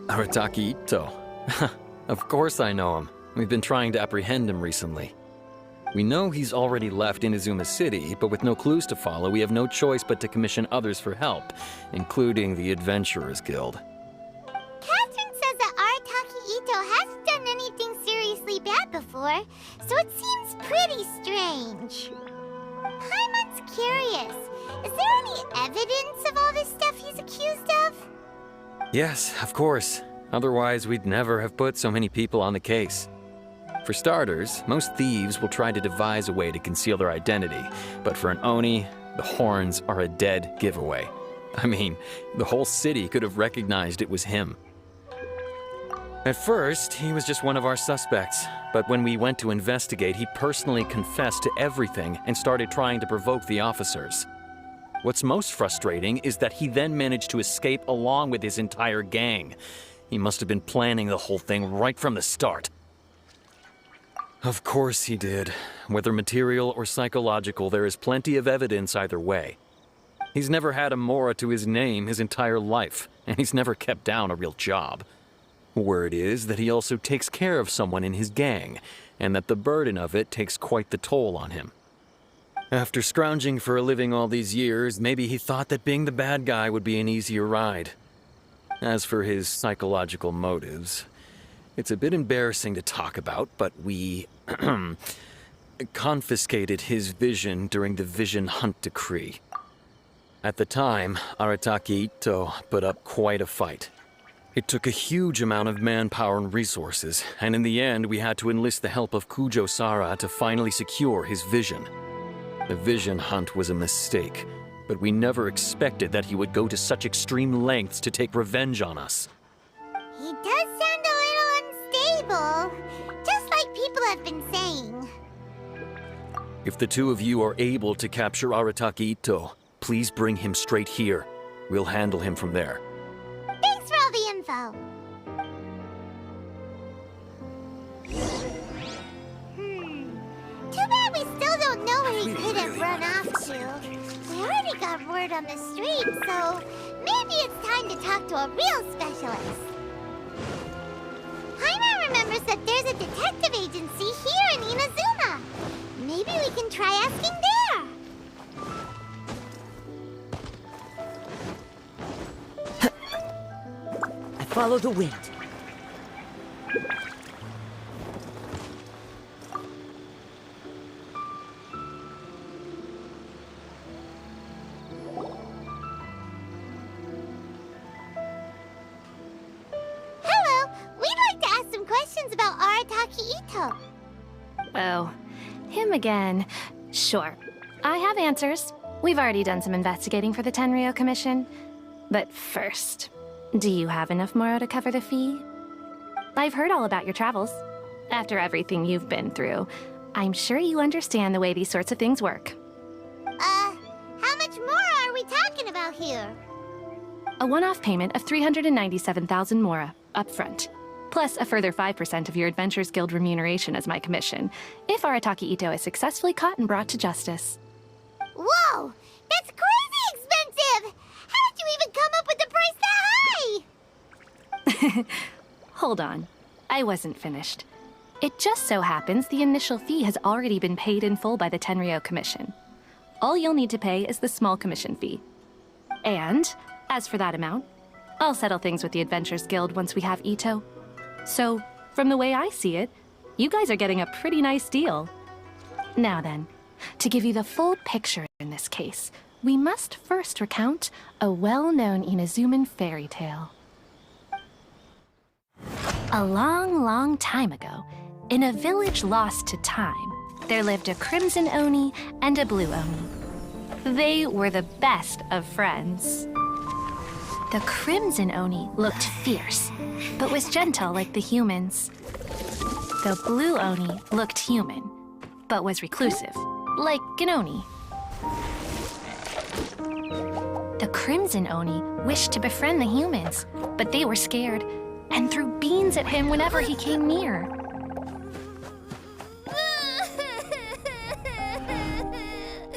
Arataki Itto. Of course I know him. We've been trying to apprehend him recently. We know he's already left Inazuma City, but with no clues to follow, we have no choice but to commission others for help, including the Adventurers Guild. Catherine says that Arataki Itto hasn't done anything seriously bad before, so it seems pretty strange. Paimon's curious. Is there any evidence of all this stuff he's accused of? Yes, of course. Otherwise, we'd never have put so many people on the case. For starters, most thieves will try to devise a way to conceal their identity, but for an Oni, the horns are a dead giveaway. I mean, the whole city could have recognized it was him. At first, he was just one of our suspects, but when we went to investigate, he personally confessed to everything and started trying to provoke the officers. What's most frustrating is that he then managed to escape along with his entire gang. He must have been planning the whole thing right from the start. Of course he did. Whether material or psychological, there is plenty of evidence either way. He's never had a Mora to his name his entire life, and he's never kept down a real job. Word is that he also takes care of someone in his gang, and that the burden of it takes quite the toll on him. After scrounging for a living all these years, maybe he thought that being the bad guy would be an easier ride. As for his psychological motives, it's a bit embarrassing to talk about, but we confiscated his vision during the Vision Hunt Decree. At the time, Arataki Itto put up quite a fight. It took a huge amount of manpower and resources, and in the end we had to enlist the help of Kujo-Sara to finally secure his vision. The Vision Hunt was a mistake, but we never expected that he would go to such extreme lengths to take revenge on us. He does sound a little unstable, just like people have been saying. If the two of you are able to capture Arataki Itto, please bring him straight here. We'll handle him from there. Thanks for all the info. Too bad we still don't know where he could have run off to. We already got word on the street, so maybe it's time to talk to a real specialist. Paimon remembers that there's a detective agency here in Inazuma. Maybe we can try asking there. I follow the wind. Hello, we'd like to ask some questions about Arataki Itto. Oh, him again. Sure. I have answers. We've already done some investigating for the Tenryou Commission. But first, do you have enough Moro to cover the fee? I've heard all about your travels. After everything you've been through, I'm sure you understand the way these sorts of things work. How much more are we talking about here? A one-off payment of 397,000 Mora, up front. Plus a further 5% of your Adventurers Guild remuneration as my commission, if Arataki Itto is successfully caught and brought to justice. Whoa! That's crazy expensive! How did you even come up with the price that high? Hold on. I wasn't finished. It just so happens the initial fee has already been paid in full by the Tenryou Commission. All you'll need to pay is the small commission fee. And, as for that amount, I'll settle things with the Adventurers Guild once we have Itto. So, from the way I see it, you guys are getting a pretty nice deal. Now then, to give you the full picture in this case, we must first recount a well-known Inazuman fairy tale. A long, long time ago, in a village lost to time, there lived a Crimson Oni and a Blue Oni. They were the best of friends. The Crimson Oni looked fierce, but was gentle like the humans. The Blue Oni looked human, but was reclusive, like an Oni. The Crimson Oni wished to befriend the humans, but they were scared and threw beans at him whenever he came near.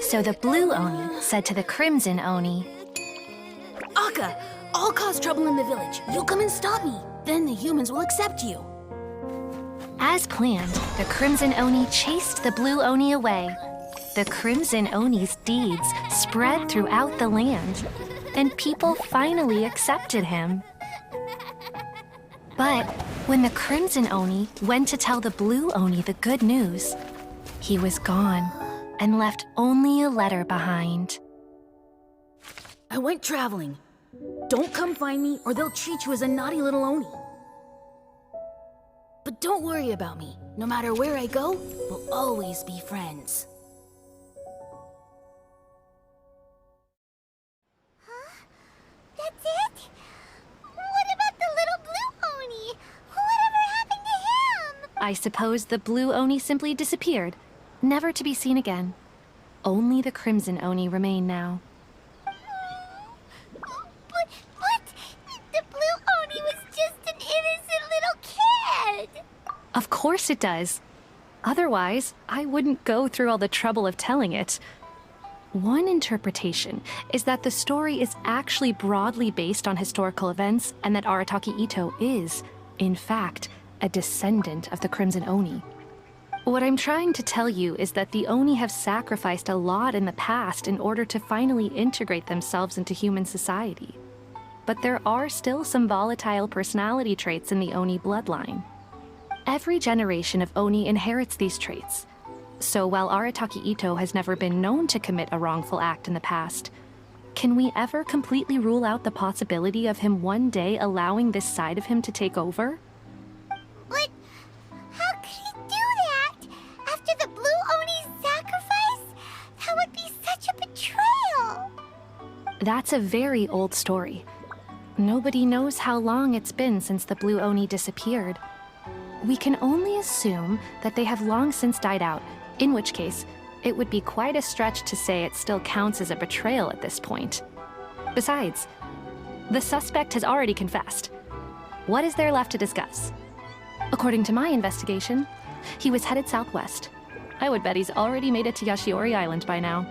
So the Blue Oni said to the Crimson Oni, Akka, I'll cause trouble in the village. You'll come and stop me. Then the humans will accept you. As planned, the Crimson Oni chased the Blue Oni away. The Crimson Oni's deeds spread throughout the land, and people finally accepted him. But when the Crimson Oni went to tell the Blue Oni the good news, he was gone and left only a letter behind. I went traveling. Don't come find me or they'll treat you as a naughty little Oni. But don't worry about me. No matter where I go, we'll always be friends. That's it? What about the little blue Oni? Whatever happened to him? I suppose the Blue Oni simply disappeared, never to be seen again. Only the Crimson Oni remain now. But the blue Oni was just an innocent little kid. Of course it does. Otherwise, I wouldn't go through all the trouble of telling it. One interpretation is that the story is actually broadly based on historical events and that Arataki Itto is, in fact, a descendant of the Crimson Oni. What I'm trying to tell you is that the Oni have sacrificed a lot in the past in order to finally integrate themselves into human society. But there are still some volatile personality traits in the Oni bloodline. Every generation of Oni inherits these traits. So while Arataki Itto has never been known to commit a wrongful act in the past, can we ever completely rule out the possibility of him one day allowing this side of him to take over? But how could he do that? After the blue Oni's sacrifice? That would be such a betrayal. That's a very old story. Nobody knows how long it's been since the Blue Oni disappeared. We can only assume that they have long since died out, in which case, it would be quite a stretch to say it still counts as a betrayal at this point. Besides, the suspect has already confessed. What is there left to discuss? According to my investigation, he was headed southwest. I would bet he's already made it to Yashiori Island by now.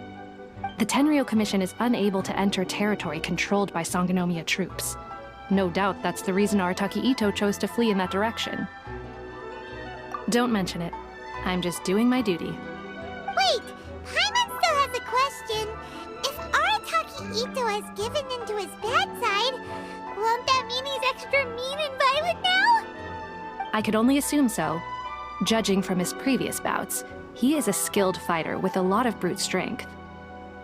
The Tenryou Commission is unable to enter territory controlled by Sangonomiya troops. No doubt that's the reason Arataki Itto chose to flee in that direction. Don't mention it. I'm just doing my duty. Wait, Paimon still has a question. If Arataki Itto has given in to his bad side, won't that mean he's extra mean and violent now? I could only assume so. Judging from his previous bouts, he is a skilled fighter with a lot of brute strength.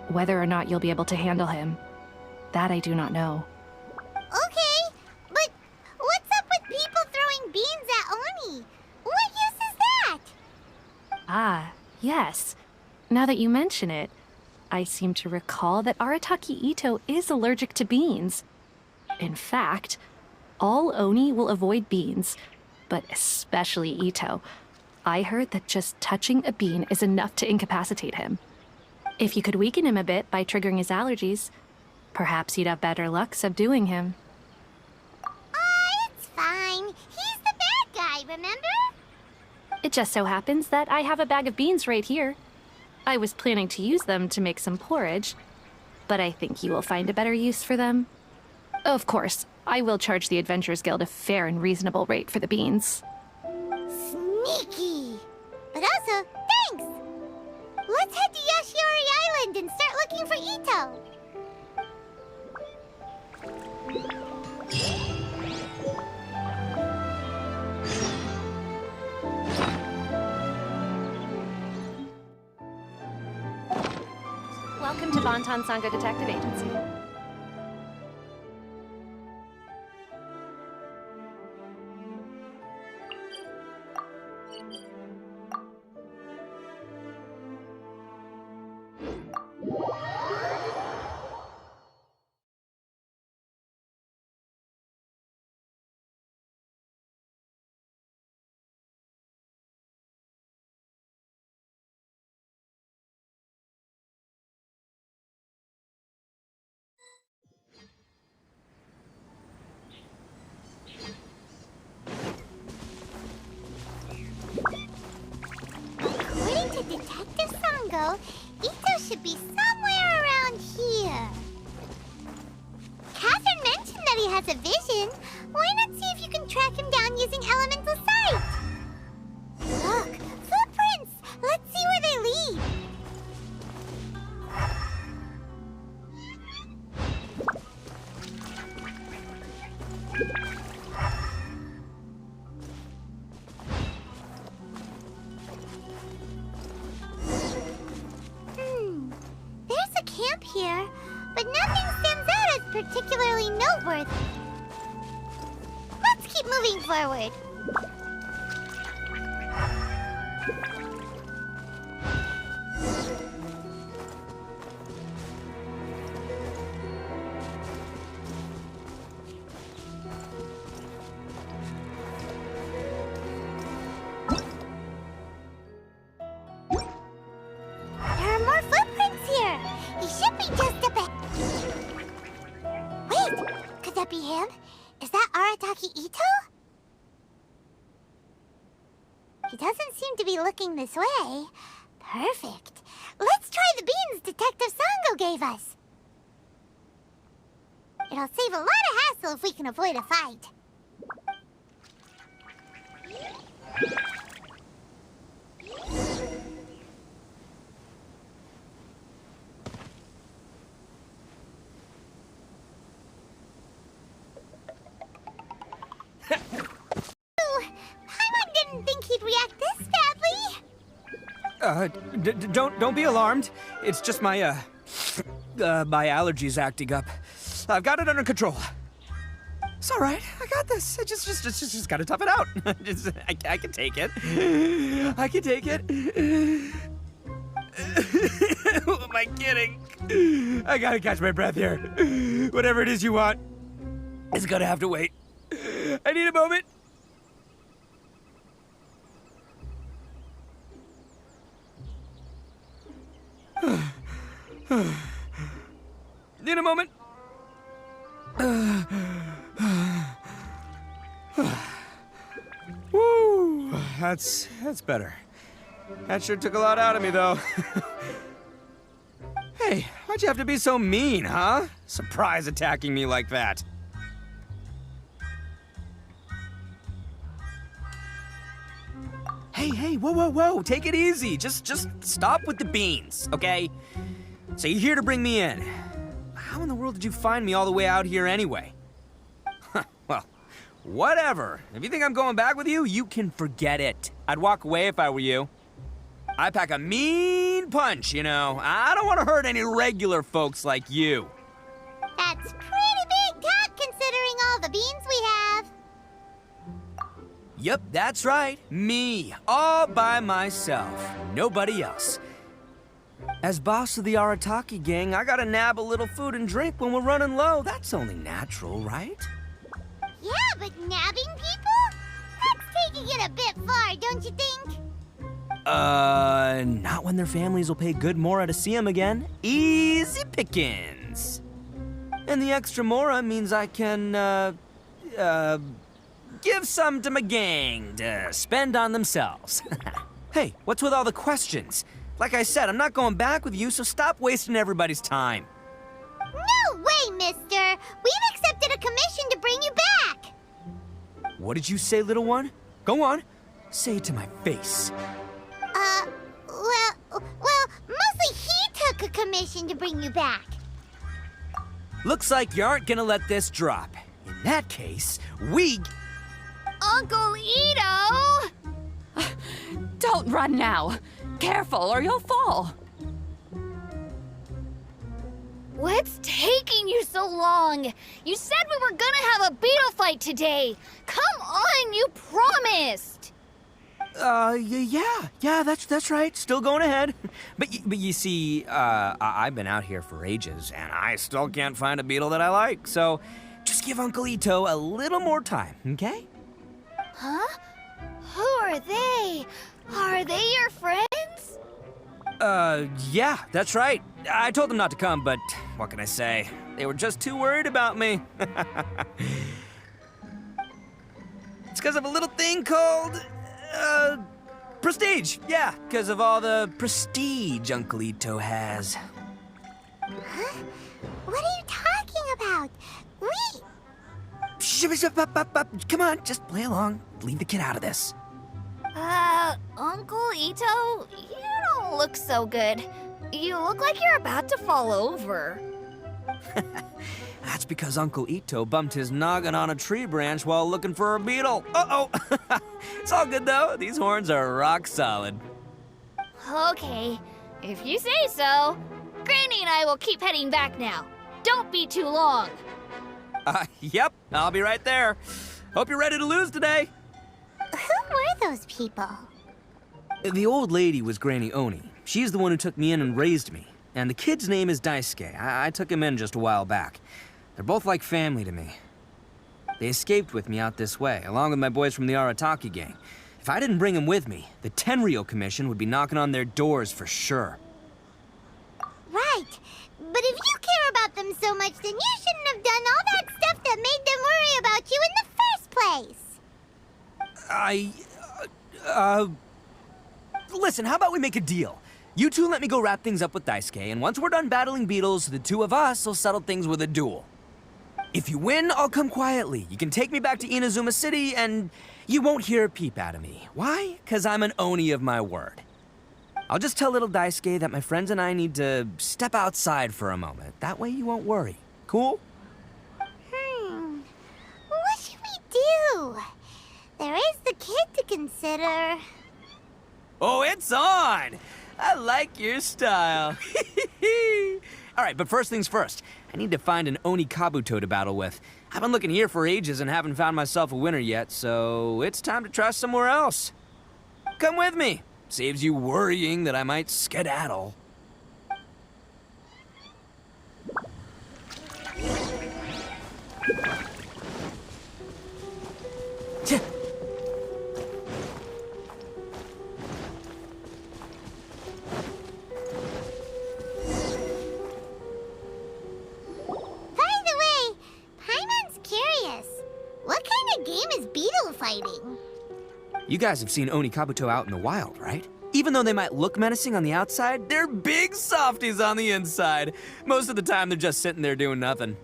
Whether or not you'll be able to handle him, that I do not know. Okay, but what's up with people throwing beans at Oni? What use is that? Ah, yes. Now that you mention it, I seem to recall that Arataki Itto is allergic to beans. In fact, all Oni will avoid beans, but especially Itto. I heard that just touching a bean is enough to incapacitate him. If you could weaken him a bit by triggering his allergies, perhaps you'd have better luck subduing him. It's fine. He's the bad guy, remember? It just so happens that I have a bag of beans right here. I was planning to use them to make some porridge, but I think you will find a better use for them. Of course, I will charge the Adventurers Guild a fair and reasonable rate for the beans. Sneaky. But also, thanks. Let's head to Yashiori Island and start looking for Itto. Welcome to Bonton Sango Detective Agency. has a vision, why not see if you can track him down using elemental sight? Look, footprints! Let's see where they lead. There's a camp here, but nothing stands out as particularly noteworthy. Let's keep moving forward. There are more footprints here. He should be just up ahead. Wait, could that be him? Is that Arataki Itto? He doesn't seem to be looking this way. Perfect. Let's try the beans Detective Sango gave us. It'll save a lot of hassle if we can avoid a fight. Paimon didn't think he'd react this badly. Don't be alarmed. It's just my my allergies acting up. I've got it under control. It's all right. I got this. I just gotta tough it out. I can take it. I can take it. Who am I kidding? I gotta catch my breath here. Whatever it is you want, it's gonna have to wait. I need a moment. Need a moment. Woo, that's better. That sure took a lot out of me, though. Hey, why'd you have to be so mean, huh? Surprise attacking me like that. Hey, whoa, take it easy. Just stop with the beans, okay? So you're here to bring me in. How in the world did you find me all the way out here anyway? Well, whatever. If you think I'm going back with you, you can forget it. I'd walk away if I were you. I pack a mean punch, you know. I don't want to hurt any regular folks like you. That's pretty big talk considering all the beans we have. Yep, that's right. Me, all by myself. Nobody else. As boss of the Arataki gang, I gotta nab a little food and drink when we're running low. That's only natural, right? Yeah, but nabbing people? That's taking it a bit far, don't you think? Not when their families will pay good mora to see them again. Easy pickings. And the extra mora means I can, give some to my gang to spend on themselves. Hey, what's with all the questions? Like I said, I'm not going back with you, so stop wasting everybody's time. No way, mister! We've accepted a commission to bring you back! What did you say, little one? Go on. Say it to my face. Well, mostly he took a commission to bring you back. Looks like you aren't gonna let this drop. In that case, we... Uncle Ito! Don't run now. Careful or you'll fall. What's taking you so long? You said we were gonna have a beetle fight today. Come on, you promised. Yeah, that's right. Still going ahead. But you see, I've been out here for ages, and I still can't find a beetle that I like. So, just give Uncle Ito a little more time, okay? Huh? Who are they? Are they your friends? Yeah, that's right. I told them not to come, but what can I say? They were just too worried about me. It's because of a little thing called, prestige. Yeah, because of all the prestige Uncle Ito has. Huh? What are you talking about? Come on, just play along. Leave the kid out of this. Uncle Ito, you don't look so good. You look like you're about to fall over. That's because Uncle Ito bumped his noggin on a tree branch while looking for a beetle. Uh-oh. It's all good, though. These horns are rock solid. Okay, if you say so. Granny and I will keep heading back now. Don't be too long. Yep, I'll be right there. Hope you're ready to lose today. Who were those people? The old lady was Granny Oni. She's the one who took me in and raised me. And the kid's name is Daisuke. I took him in just a while back. They're both like family to me. They escaped with me out this way, along with my boys from the ARATTAKI gang. If I didn't bring them with me, the Tenryou Commission would be knocking on their doors for sure. Right. But if you care about them so much, then you shouldn't have done all that stuff that made them worry about you in the first place. Listen, how about we make a deal? You two let me go wrap things up with Daisuke, and once we're done battling beetles, the two of us will settle things with a duel. If you win, I'll come quietly. You can take me back to Inazuma City, and you won't hear a peep out of me. Why? 'Cause I'm an Oni of my word. I'll just tell little Daisuke that my friends and I need to step outside for a moment. That way you won't worry. Cool? What should we do? There is the kid to consider. Oh, it's on! I like your style. All right, but first things first. I need to find an Oni Kabuto to battle with. I've been looking here for ages and haven't found myself a winner yet, so it's time to try somewhere else. Come with me. Saves you worrying that I might skedaddle. You guys have seen Oni Kabuto out in the wild, right? Even though they might look menacing on the outside, they're big softies on the inside. Most of the time, they're just sitting there doing nothing.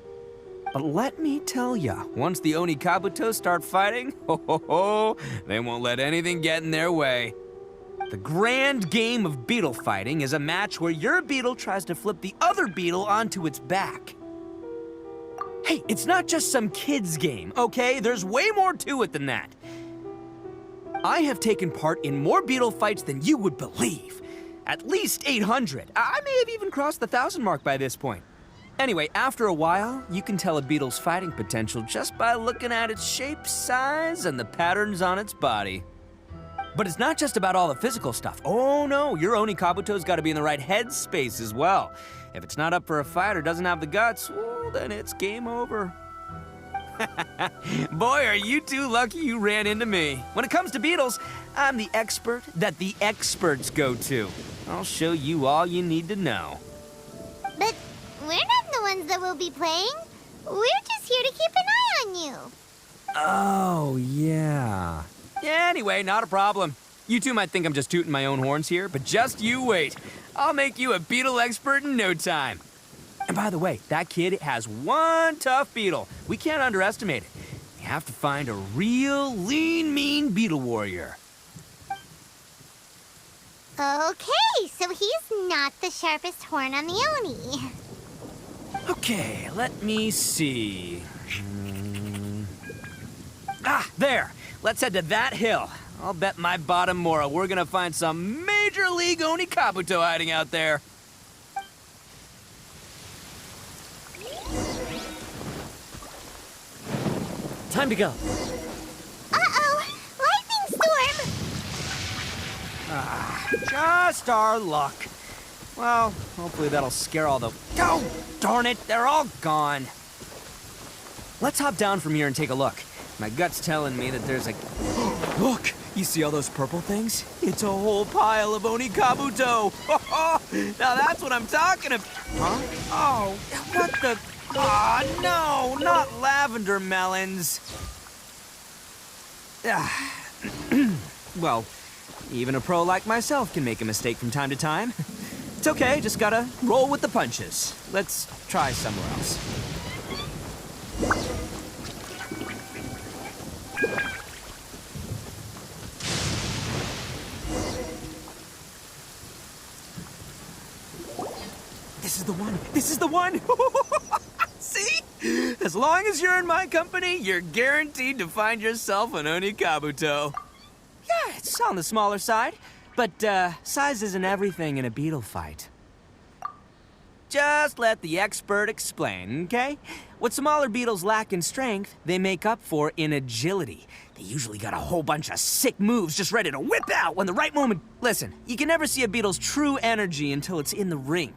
But let me tell ya, once the Oni Kabuto start fighting, they won't let anything get in their way. The grand game of beetle fighting is a match where your beetle tries to flip the other beetle onto its back. Hey, it's not just some kid's game, okay? There's way more to it than that. I have taken part in more beetle fights than you would believe. At least 800. I may have even crossed the 1,000 mark by this point. Anyway, after a while, you can tell a beetle's fighting potential just by looking at its shape, size, and the patterns on its body. But it's not just about all the physical stuff. Oh no, your Oni Kabuto's gotta be in the right headspace as well. If it's not up for a fight or doesn't have the guts, well, then it's game over. Boy, are you two lucky you ran into me. When it comes to beetles, I'm the expert that the experts go to. I'll show you all you need to know. But we're not the ones that will be playing. We're just here to keep an eye on you. Oh, yeah. Anyway, not a problem. You two might think I'm just tooting my own horns here, but just you wait. I'll make you a beetle expert in no time. And by the way, that kid has one tough beetle. We can't underestimate it. We have to find a real lean, mean beetle warrior. Okay, so he's not the sharpest horn on the Oni. Okay, let me see. There. Let's head to that hill. I'll bet my bottom Mora we're gonna find some major league Oni Kabuto hiding out there. Time to go. Uh-oh! Lightning storm! Just our luck. Well, hopefully that'll scare all the... Oh, darn it, they're all gone. Let's hop down from here and take a look. My gut's telling me that there's a... Look, you see all those purple things? It's a whole pile of Oni Kabuto. Now that's what I'm talking about. Huh? Oh, what the... Oh, no, not lavender melons. Well, even a pro like myself can make a mistake from time to time. It's okay, just gotta roll with the punches. Let's try somewhere else. the one. This is the one. See? As long as you're in my company, you're guaranteed to find yourself an Onikabuto. Yeah, it's on the smaller side, but size isn't everything in a beetle fight. Just let the expert explain, okay? What smaller beetles lack in strength, they make up for in agility. They usually got a whole bunch of sick moves just ready to whip out when the right moment... Listen, you can never see a beetle's true energy until it's in the ring.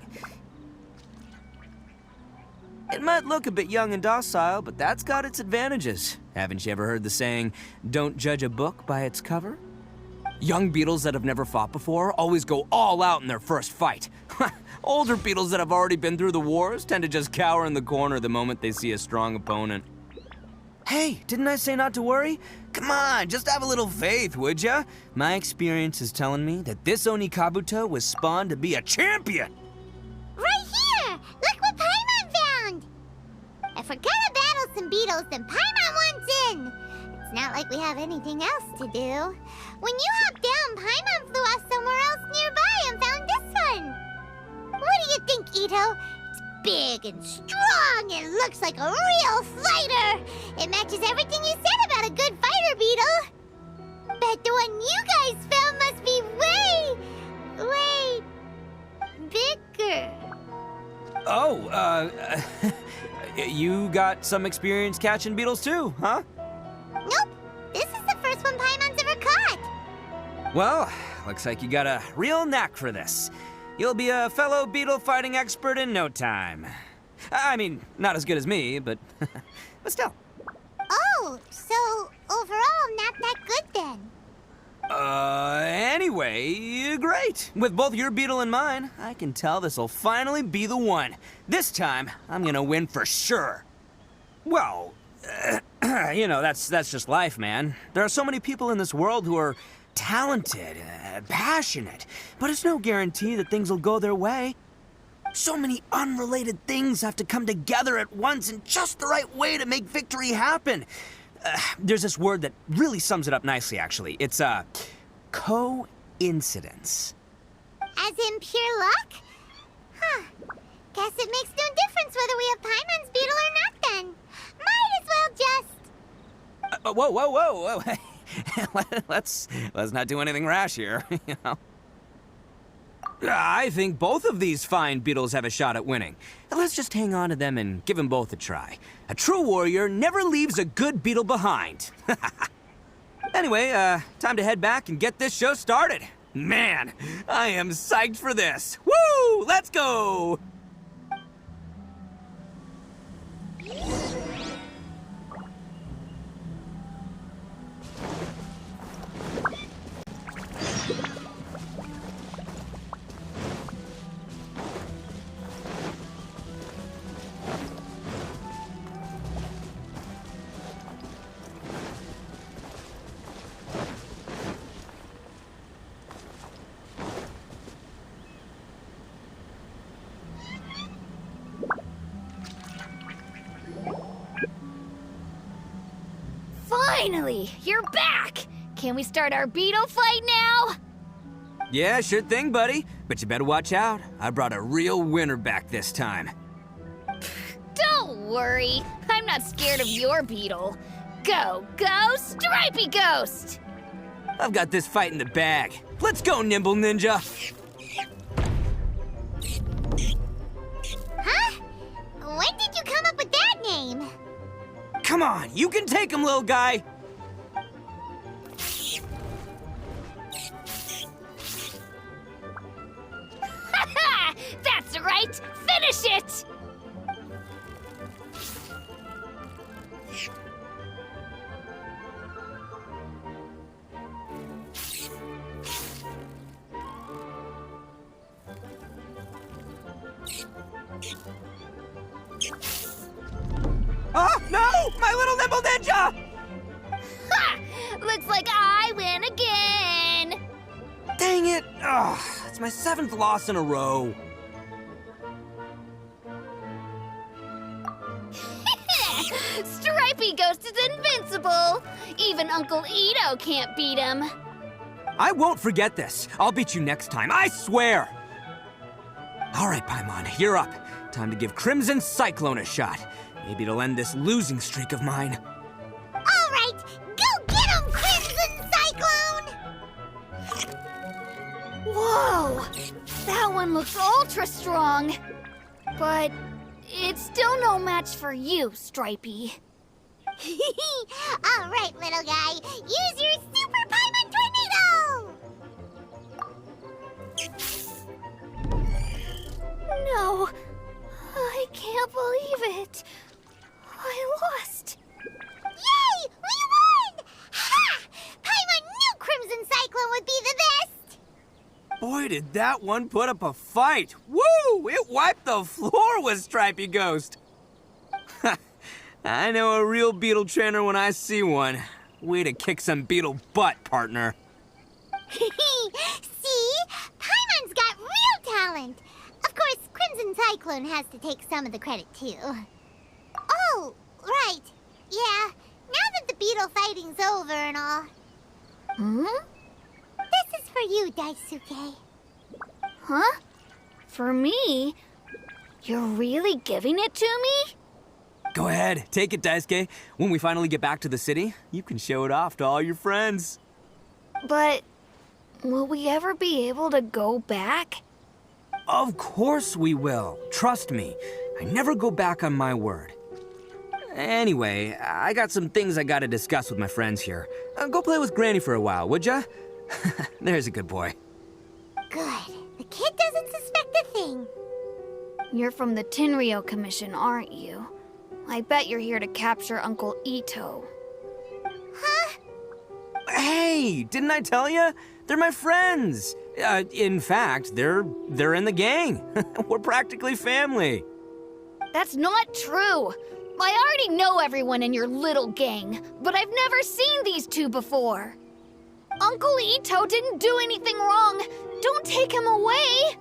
It might look a bit young and docile, but that's got its advantages. Haven't you ever heard the saying, don't judge a book by its cover? Young beetles that have never fought before always go all out in their first fight. Older beetles that have already been through the wars tend to just cower in the corner the moment they see a strong opponent. Hey, didn't I say not to worry? Come on, just have a little faith, would ya? My experience is telling me that this Onikabuto was spawned to be a champion! Right here! Look what Paimon found! If we're gonna battle some beetles, then Paimon wants in! It's not like we have anything else to do. When you hopped down, Paimon flew off somewhere else nearby and found this one! What do you think, Itto? It's big and strong and looks like a real fighter! It matches everything you said about a good fighter beetle! Bet the one you guys found must be way bigger. Oh, you got some experience catching beetles too, huh? Nope, this is the first one Paimon's ever caught. Well, looks like you got a real knack for this. You'll be a fellow beetle fighting expert in no time. I mean, not as good as me, but still. Oh, so overall not that good then. Anyway, great. With both your beetle and mine, I can tell this'll finally be the one. This time, I'm gonna win for sure. Well, you know, that's just life, man. There are so many people in this world who are talented, passionate, but it's no guarantee that things will go their way. So many unrelated things have to come together at once in just the right way to make victory happen. There's this word that really sums it up nicely, actually. It's, coincidence. As in pure luck? Huh. Guess it makes no difference whether we have Paimon's beetle or not then. Might as well just... Whoa. let's not do anything rash here, you know. I think both of these fine beetles have a shot at winning. Let's just hang on to them and give them both a try. A true warrior never leaves a good beetle behind. Anyway, time to head back and get this show started. Man, I am psyched for this. Woo! Let's go! Finally, you're back! Can we start our beetle fight now? Yeah, sure thing, buddy. But you better watch out. I brought a real winner back this time. Don't worry, I'm not scared of your beetle. Go, Stripey Ghost! I've got this fight in the bag. Let's go, Nimble Ninja! Huh? When did you come up with that name? Come on, you can take him, little guy! Ha! That's right! Finish it! Oh, no! My little Nimble Ninja! Ha! Looks like I win again! Dang it! Ugh, it's my 7th loss in a row. Stripey Ghost is invincible! Even Uncle Itto can't beat him. I won't forget this. I'll beat you next time, I swear! All right, Paimon, you're up. Time to give Crimson Cyclone a shot. Maybe it'll end this losing streak of mine. All right, go get him, Crimson Cyclone! Whoa! That one looks ultra strong. But it's still no match for you, Stripey. All right, little guy, use your Super Paimon Tornado! No, I can't believe it. I lost. Yay! We won! Ha! Paimon knew Crimson Cyclone would be the best! Boy, did that one put up a fight. Woo! It wiped the floor with Stripey Ghost. I know a real beetle trainer when I see one. Way to kick some beetle butt, partner. See? Paimon's got real talent! Of course, Crimson Cyclone has to take some of the credit, too. Oh, right. Yeah, now that the beetle fighting's over and all. Hmm? This is for you, Daisuke. Huh? For me? You're really giving it to me? Go ahead, take it, Daisuke. When we finally get back to the city, you can show it off to all your friends. But will we ever be able to go back? Of course we will. Trust me. I never go back on my word. Anyway, I got some things I gotta discuss with my friends here. Go play with Granny for a while, would ya? There's a good boy. Good. The kid doesn't suspect a thing. You're from the Tenryou Commission, aren't you? I bet you're here to capture Uncle Itto. Huh? Hey, didn't I tell you? They're my friends. In fact, they're in the gang. We're practically family. That's not true. I already know everyone in your little gang, but I've never seen these two before. Uncle Itto didn't do anything wrong. Don't take him away.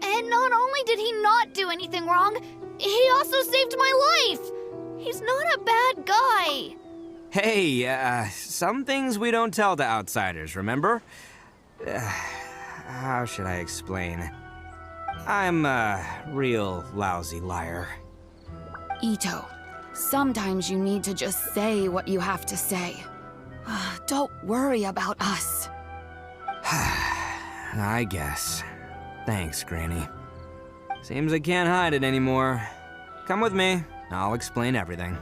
And not only did he not do anything wrong, he also saved my life. He's not a bad guy. Hey, some things we don't tell to outsiders, remember? How should I explain? I'm a real lousy liar. Itto, sometimes you need to just say what you have to say. Don't worry about us. I guess. Thanks, Granny. Seems I can't hide it anymore. Come with me. I'll explain everything.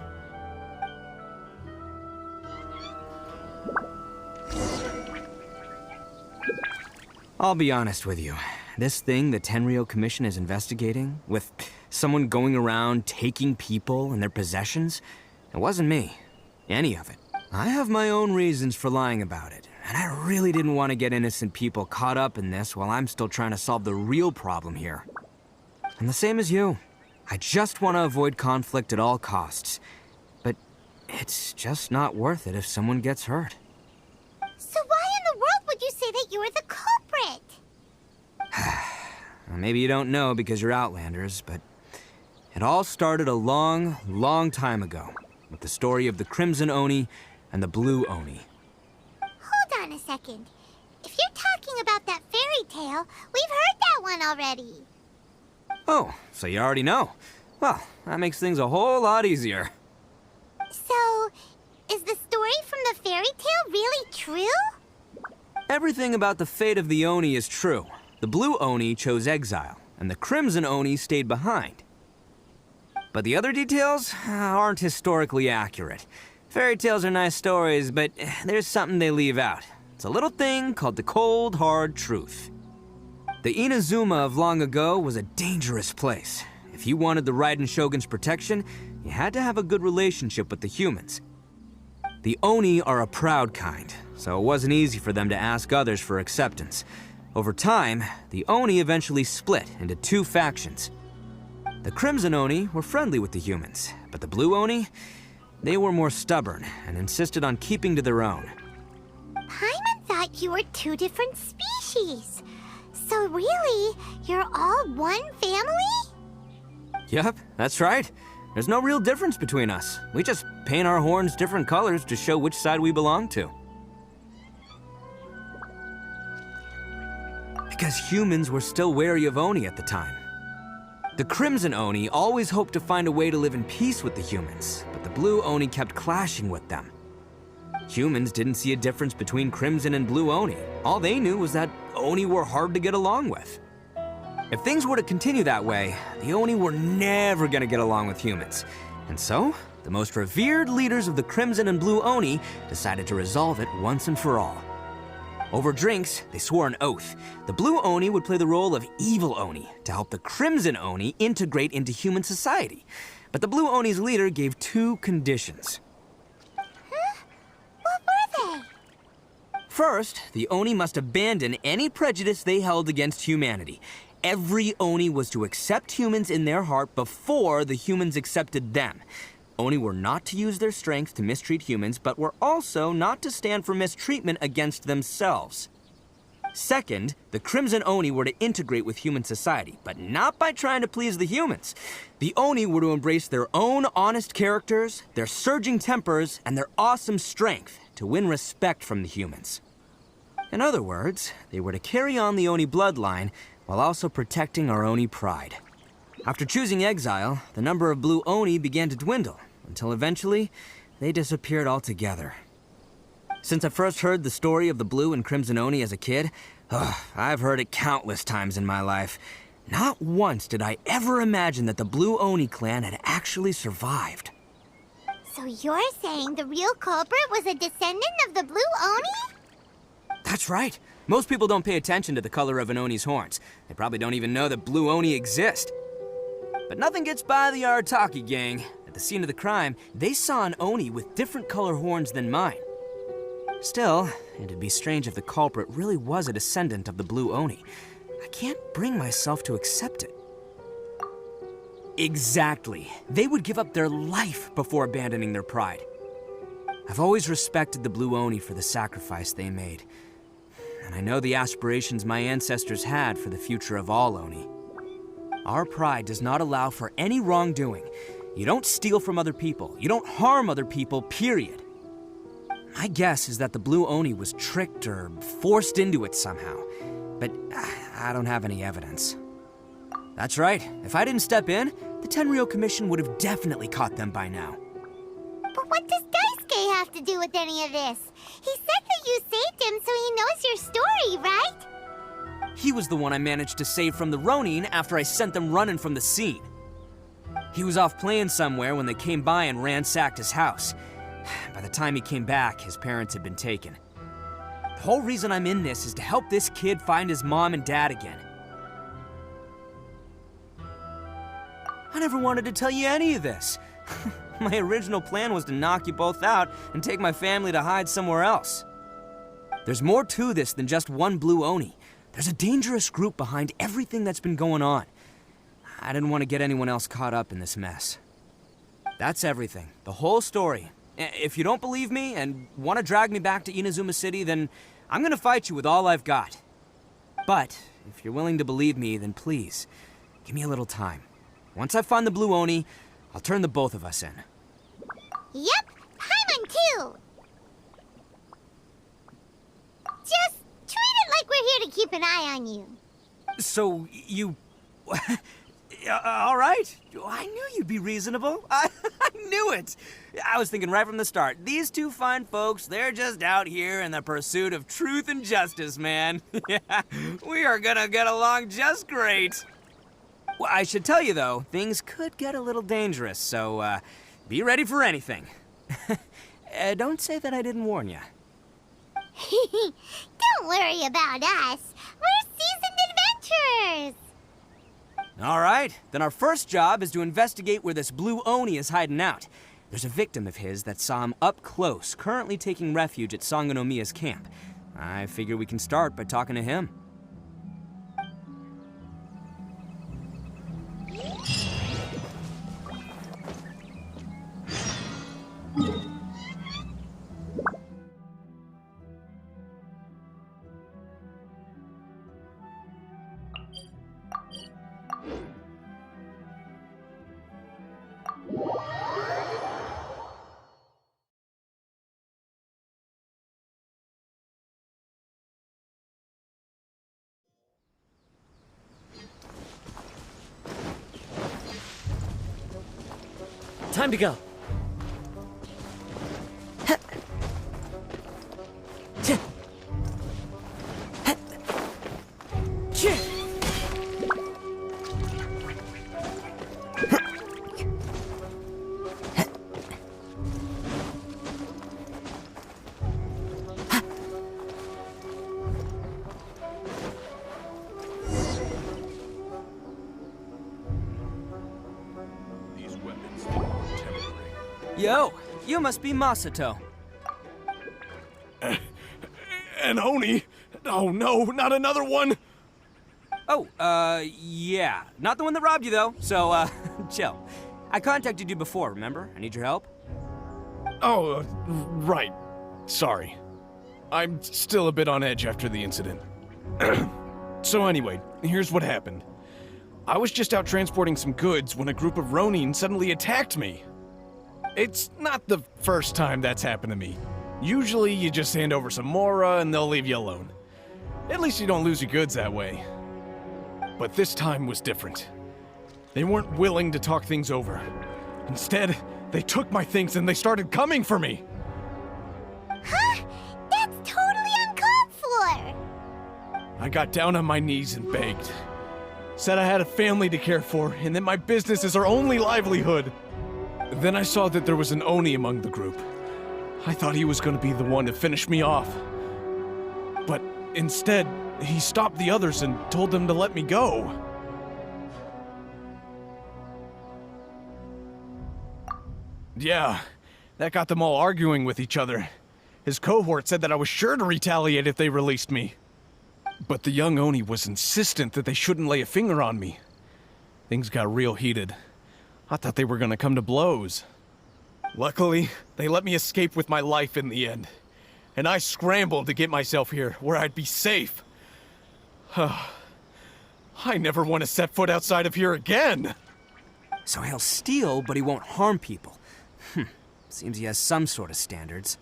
I'll be honest with you. This thing the Tenryou Commission is investigating, with someone going around taking people and their possessions, it wasn't me. Any of it. I have my own reasons for lying about it, and I really didn't want to get innocent people caught up in this while I'm still trying to solve the real problem here. And the same as you. I just want to avoid conflict at all costs. But it's just not worth it if someone gets hurt. So why in the world would you say that you were the culprit? Maybe you don't know because you're Outlanders, but it all started a long, long time ago with the story of the Crimson Oni and the Blue Oni. Hold on a second. If you're talking about that fairy tale, we've heard that one already. Oh, so you already know. Well, that makes things a whole lot easier. So, is the story from the fairy tale really true? Everything about the fate of the Oni is true. The Blue Oni chose exile, and the Crimson Oni stayed behind. But the other details aren't historically accurate. Fairy tales are nice stories, but there's something they leave out. It's a little thing called the cold, hard truth. The Inazuma of long ago was a dangerous place. If you wanted the Raiden Shogun's protection, you had to have a good relationship with the humans. The Oni are a proud kind, so it wasn't easy for them to ask others for acceptance. Over time, the Oni eventually split into two factions. The Crimson Oni were friendly with the humans, but the Blue Oni, they were more stubborn and insisted on keeping to their own. Paimon thought you were two different species. So really, you're all one family? Yep, that's right. There's no real difference between us. We just paint our horns different colors to show which side we belong to. Because humans were still wary of Oni at the time. The Crimson Oni always hoped to find a way to live in peace with the humans, but the Blue Oni kept clashing with them. Humans didn't see a difference between Crimson and Blue Oni. All they knew was that Oni were hard to get along with. If things were to continue that way, the Oni were never gonna get along with humans. And so, the most revered leaders of the Crimson and Blue Oni decided to resolve it once and for all. Over drinks, they swore an oath. The Blue Oni would play the role of evil Oni to help the Crimson Oni integrate into human society. But the Blue Oni's leader gave 2 conditions. What were they? First, the Oni must abandon any prejudice they held against humanity. Every Oni was to accept humans in their heart before the humans accepted them. Oni were not to use their strength to mistreat humans, but were also not to stand for mistreatment against themselves. Second, the Crimson Oni were to integrate with human society, but not by trying to please the humans. The Oni were to embrace their own honest characters, their surging tempers, and their awesome strength to win respect from the humans. In other words, they were to carry on the Oni bloodline while also protecting our Oni pride. After choosing exile, the number of Blue Oni began to dwindle, until eventually, they disappeared altogether. Since I first heard the story of the Blue and Crimson Oni as a kid, I've heard it countless times in my life. Not once did I ever imagine that the Blue Oni clan had actually survived. So you're saying the real culprit was a descendant of the Blue Oni? That's right. Most people don't pay attention to the color of an Oni's horns. They probably don't even know that Blue Oni exist. But nothing gets by the ARATTAKI gang. At the scene of the crime, they saw an Oni with different color horns than mine. Still, it'd be strange if the culprit really was a descendant of the Blue Oni. I can't bring myself to accept it. Exactly. They would give up their life before abandoning their pride. I've always respected the Blue Oni for the sacrifice they made. And I know the aspirations my ancestors had for the future of all Oni. Our pride does not allow for any wrongdoing. You don't steal from other people. You don't harm other people, period. My guess is that the Blue Oni was tricked or forced into it somehow. But I don't have any evidence. That's right. If I didn't step in, the Tenryou Commission would have definitely caught them by now. But what does Daisuke have to do with any of this? He said that you saved him so he knows your story, right? He was the one I managed to save from the Ronin after I sent them running from the scene. He was off playing somewhere when they came by and ransacked his house. By the time he came back, his parents had been taken. The whole reason I'm in this is to help this kid find his mom and dad again. I never wanted to tell you any of this. My original plan was to knock you both out and take my family to hide somewhere else. There's more to this than just one Blue Oni. There's a dangerous group behind everything that's been going on. I didn't want to get anyone else caught up in this mess. That's everything. The whole story. If you don't believe me and want to drag me back to Inazuma City, then I'm gonna fight you with all I've got. But if you're willing to believe me, then please, give me a little time. Once I find the Blue Oni, I'll turn the both of us in. Yep, Paimon too! Just treat it like we're here to keep an eye on you. So, you... all right. I knew you'd be reasonable. I knew it. I was thinking right from the start, these two fine folks, they're just out here in the pursuit of truth and justice, man. Yeah, we are gonna get along just great. Well, I should tell you, though, things could get a little dangerous, so be ready for anything. Don't say that I didn't warn you. Don't worry about us. We're seasoned adventurers. All right, then our first job is to investigate where this Blue Oni is hiding out. There's a victim of his that saw him up close, currently taking refuge at Sangonomiya's camp. I figure we can start by talking to him. Time to go. Yo, you must be Masato. An Oni? Oh no, not another one! Oh, yeah. Not the one that robbed you, though, so, chill. I contacted you before, remember? I need your help. Oh, right. Sorry. I'm still a bit on edge after the incident. So anyway, here's what happened. I was just out transporting some goods when a group of Ronin suddenly attacked me. It's not the first time that's happened to me. Usually you just hand over some Mora and they'll leave you alone. At least you don't lose your goods that way. But this time was different. They weren't willing to talk things over. Instead, they took my things and they started coming for me. Huh? That's totally uncalled for! I got down on my knees and begged. Said I had a family to care for and that my business is our only livelihood. Then I saw that there was an Oni among the group. I thought he was going to be the one to finish me off. But instead, he stopped the others and told them to let me go. Yeah, that got them all arguing with each other. His cohort said that I was sure to retaliate if they released me. But the young Oni was insistent that they shouldn't lay a finger on me. Things got real heated. I thought they were gonna come to blows. Luckily, they let me escape with my life in the end. And I scrambled to get myself here, where I'd be safe. I never want to set foot outside of here again! So he'll steal, but he won't harm people. Seems he has some sort of standards.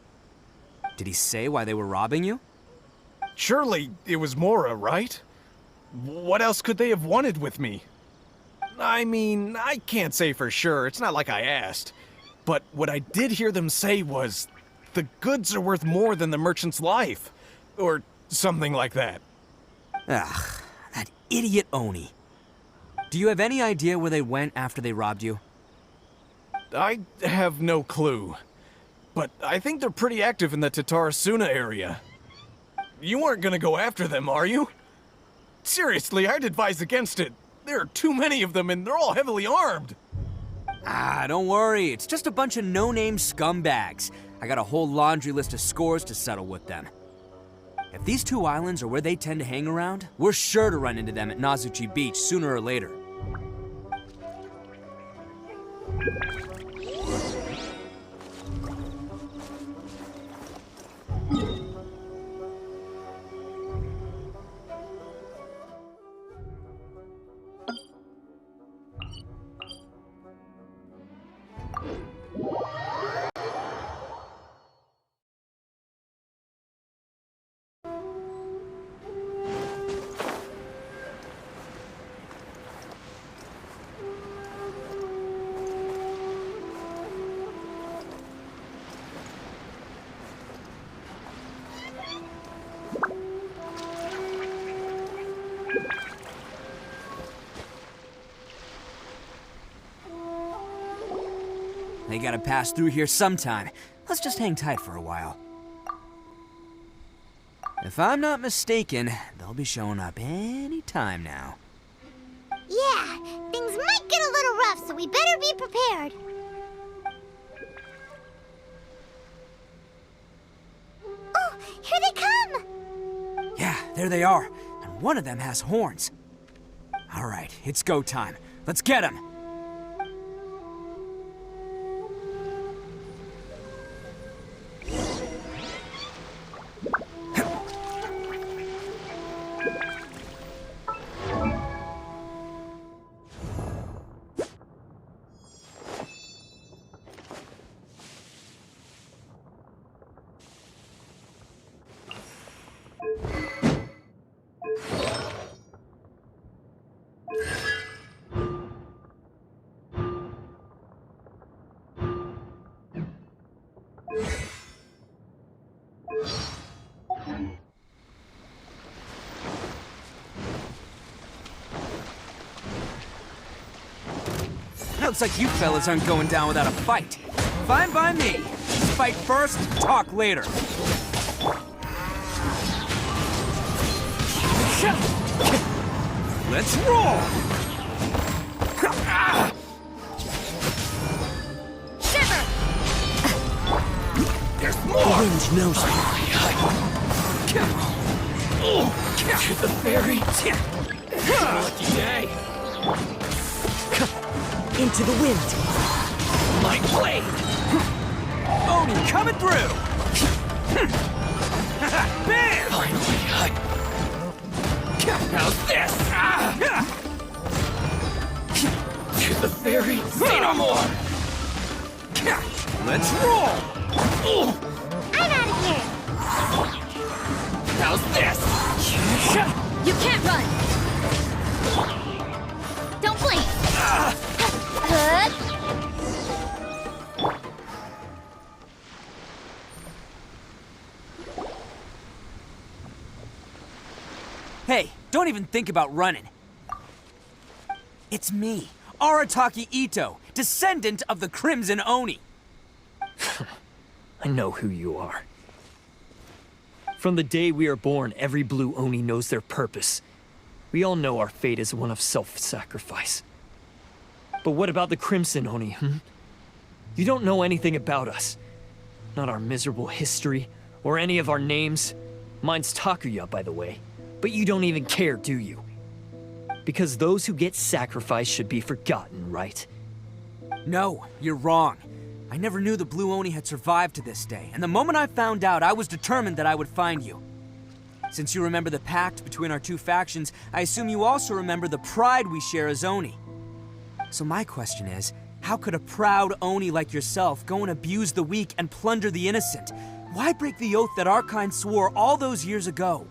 Did he say why they were robbing you? Surely it was Mora, right? What else could they have wanted with me? I mean, I can't say for sure, it's not like I asked. But what I did hear them say was, the goods are worth more than the merchant's life. Or something like that. Ugh, that idiot Oni. Do you have any idea where they went after they robbed you? I have no clue. But I think they're pretty active in the Tatarasuna area. You aren't gonna go after them, are you? Seriously, I'd advise against it. There are too many of them and they're all heavily armed. Ah, don't worry. It's just a bunch of no-name scumbags. I got a whole laundry list of scores to settle with them. If these two islands are where they tend to hang around, we're sure to run into them at Nazuchi Beach sooner or later. They gotta pass through here sometime. Let's just hang tight for a while. If I'm not mistaken, they'll be showing up any time now. Yeah, things might get a little rough, so we better be prepared. Oh, here they come! Yeah, there they are. And one of them has horns. All right, it's go time. Let's get him! Looks like you fellas aren't going down without a fight. Fine by me. Fight first, talk later. Let's roll! Shiver! There's more! The wind knows me. To the fairy. Lucky day. Into the wind. My blade. Oni coming through. Bam! Finally, how's this? To the fairy. Say no more. Let's roll. I'm out of here. How's this? You can't run! Don't blink! Hey, don't even think about running. It's me, Arataki Itto, descendant of the Crimson Oni. I know who you are. From the day we are born, every blue Oni knows their purpose. We all know our fate is one of self-sacrifice. But what about the Crimson Oni, You don't know anything about us. Not our miserable history, or any of our names. Mine's Takuya, by the way. But you don't even care, do you? Because those who get sacrificed should be forgotten, right? No, you're wrong. I never knew the Blue Oni had survived to this day, and the moment I found out, I was determined that I would find you. Since you remember the pact between our two factions, I assume you also remember the pride we share as Oni. So my question is, how could a proud Oni like yourself go and abuse the weak and plunder the innocent? Why break the oath that our kind swore all those years ago?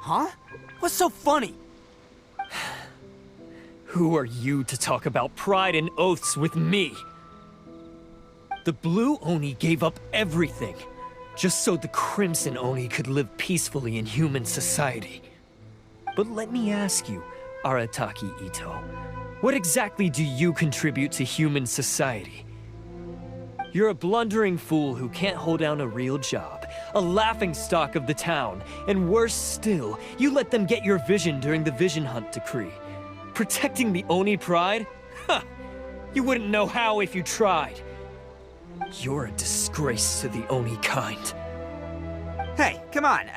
Huh? What's so funny? Who are you to talk about pride and oaths with me? The Blue Oni gave up everything, just so the Crimson Oni could live peacefully in human society. But let me ask you, Arataki Itto, what exactly do you contribute to human society? You're a blundering fool who can't hold down a real job, a laughingstock of the town, and worse still, you let them get your vision during the Vision Hunt decree. Protecting the Oni pride? Ha! You wouldn't know how if you tried. You're a disgrace to the Oni kind. Hey, come on.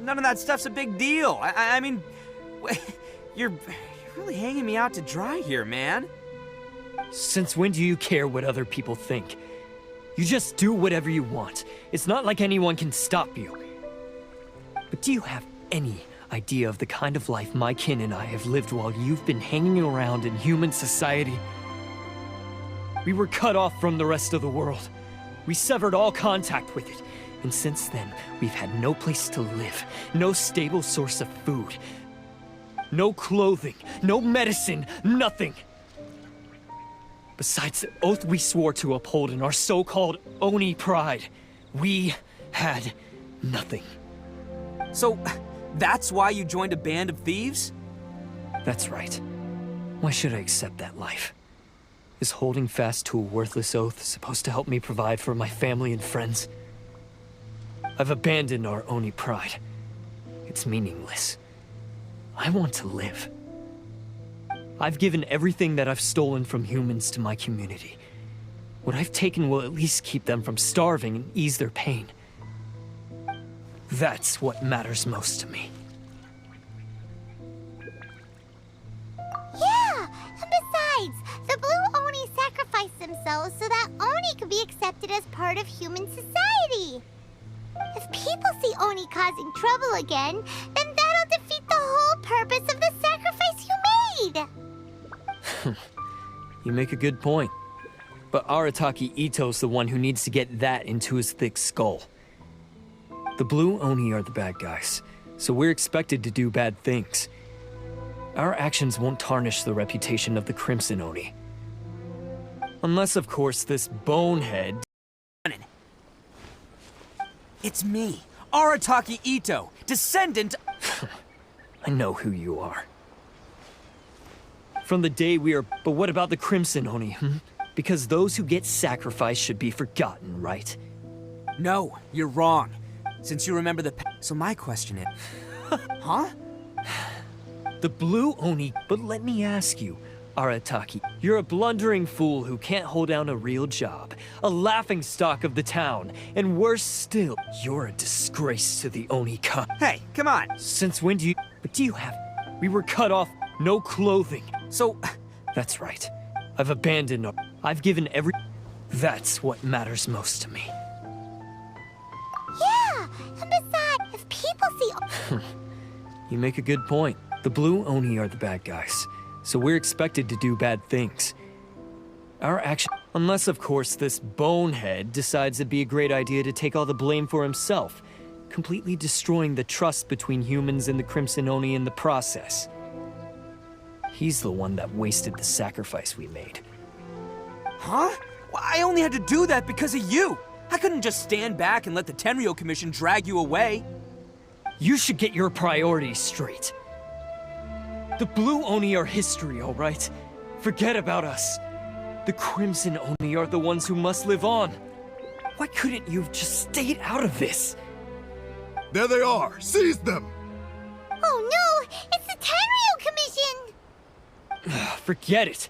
None of that stuff's a big deal. I mean, you're really hanging me out to dry here, man. Since when do you care what other people think? You just do whatever you want. It's not like anyone can stop you. But do you have any idea of the kind of life my kin and I have lived while you've been hanging around in human society? We were cut off from the rest of the world. We severed all contact with it. And since then, we've had no place to live, no stable source of food, no clothing, no medicine, nothing. Besides the oath we swore to uphold in our so-called Oni pride, we had nothing. So, that's why you joined a band of thieves? That's right. Why should I accept that life? Is holding fast to a worthless oath supposed to help me provide for my family and friends? I've abandoned our Oni pride. It's meaningless. I want to live. I've given everything that I've stolen from humans to my community. What I've taken will at least keep them from starving and ease their pain. That's what matters most to me. Yeah, and besides, the Blue Oni sacrificed themselves so that Oni could be accepted as part of human society. If people see Oni causing trouble again, then that'll defeat the whole purpose of the sacrifice you made! You make a good point. But Arataki Itto's the one who needs to get that into his thick skull. The Blue Oni are the bad guys, so we're expected to do bad things. Our actions won't tarnish the reputation of the Crimson Oni. Unless, of course, this bonehead... It's me, Arataki Itto, descendant... I know who you are. From the day we are... But what about the Crimson Oni, Because those who get sacrificed should be forgotten, right? No, you're wrong. Since you remember the... So my question is... Huh? The Blue Oni... But let me ask you, Arataki. You're a blundering fool who can't hold down a real job, a laughingstock of the town, and worse still, you're a disgrace to the Oni-ka. Hey, come on. Since when do you... But do you have... We were cut off, no clothing. So... That's right. I've abandoned... I've given every... That's what matters most to me. Yeah, and besides, if people see... You make a good point. The Blue Oni are the bad guys, so we're expected to do bad things. Our action... Unless, of course, this bonehead decides it'd be a great idea to take all the blame for himself, completely destroying the trust between humans and the Crimson Oni in the process. He's the one that wasted the sacrifice we made. Huh? Well, I only had to do that because of you. I couldn't just stand back and let the Tenryou Commission drag you away. You should get your priorities straight. The Blue Oni are history, all right? Forget about us. The Crimson Oni are the ones who must live on. Why couldn't you have just stayed out of this? There they are! Seize them! Oh no! It's the Tenryou Commission! Forget it.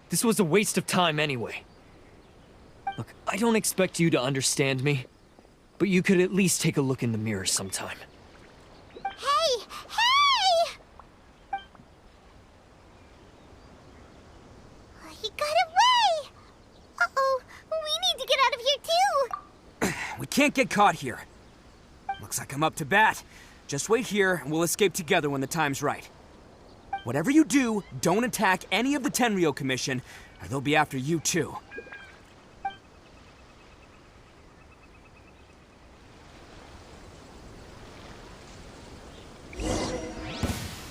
This was a waste of time anyway. Look, I don't expect you to understand me, but you could at least take a look in the mirror sometime. Hey! Hey! He got away! Uh-oh, we need to get out of here too! We can't get caught here. Looks like I'm up to bat. Just wait here, and we'll escape together when the time's right. Whatever you do, don't attack any of the Tenryou Commission, or they'll be after you too.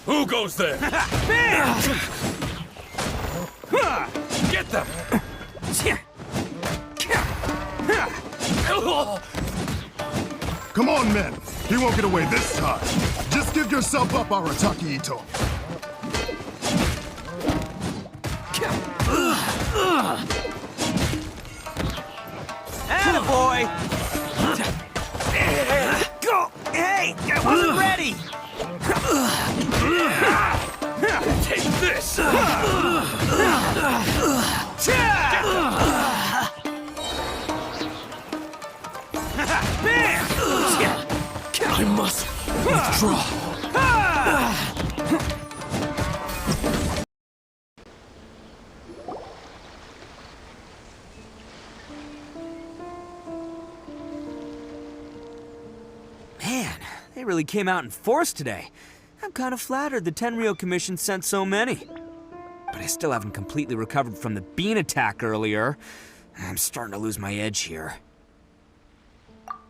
Who goes there? Get them! Come on, men! He won't get away this time! Just give yourself up, Arataki Itto! Attaboy! Go! Hey! I wasn't ready! Take this! I must withdraw. Man, they really came out in force today. I'm kind of flattered the Tenryou Commission sent so many. But I still haven't completely recovered from the bean attack earlier. I'm starting to lose my edge here.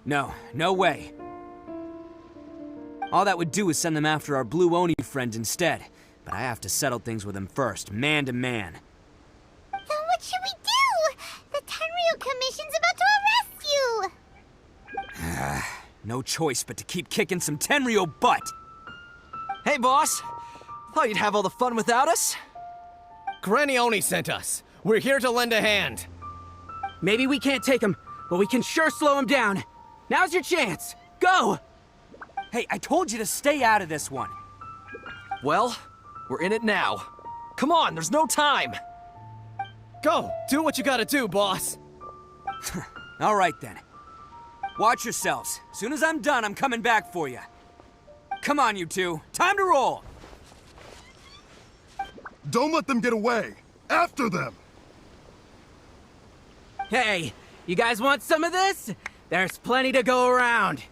No way. All that would do is send them after our Blue Oni friend instead. But I have to settle things with him first, man to man. Then what should we do? The Tenryou Commission's about to arrest you! No choice but to keep kicking some Tenryou butt. Hey, boss. Thought you'd have all the fun without us? Granny Oni sent us. We're here to lend a hand. Maybe we can't take him, but we can sure slow him down. Now's your chance. Go! Hey, I told you to stay out of this one. Well, we're in it now. Come on, there's no time. Go! Do what you gotta do, boss. All right, then. Watch yourselves. As soon as I'm done, I'm coming back for you. Come on, you two. Time to roll! Don't let them get away! After them! Hey, you guys want some of this? There's plenty to go around.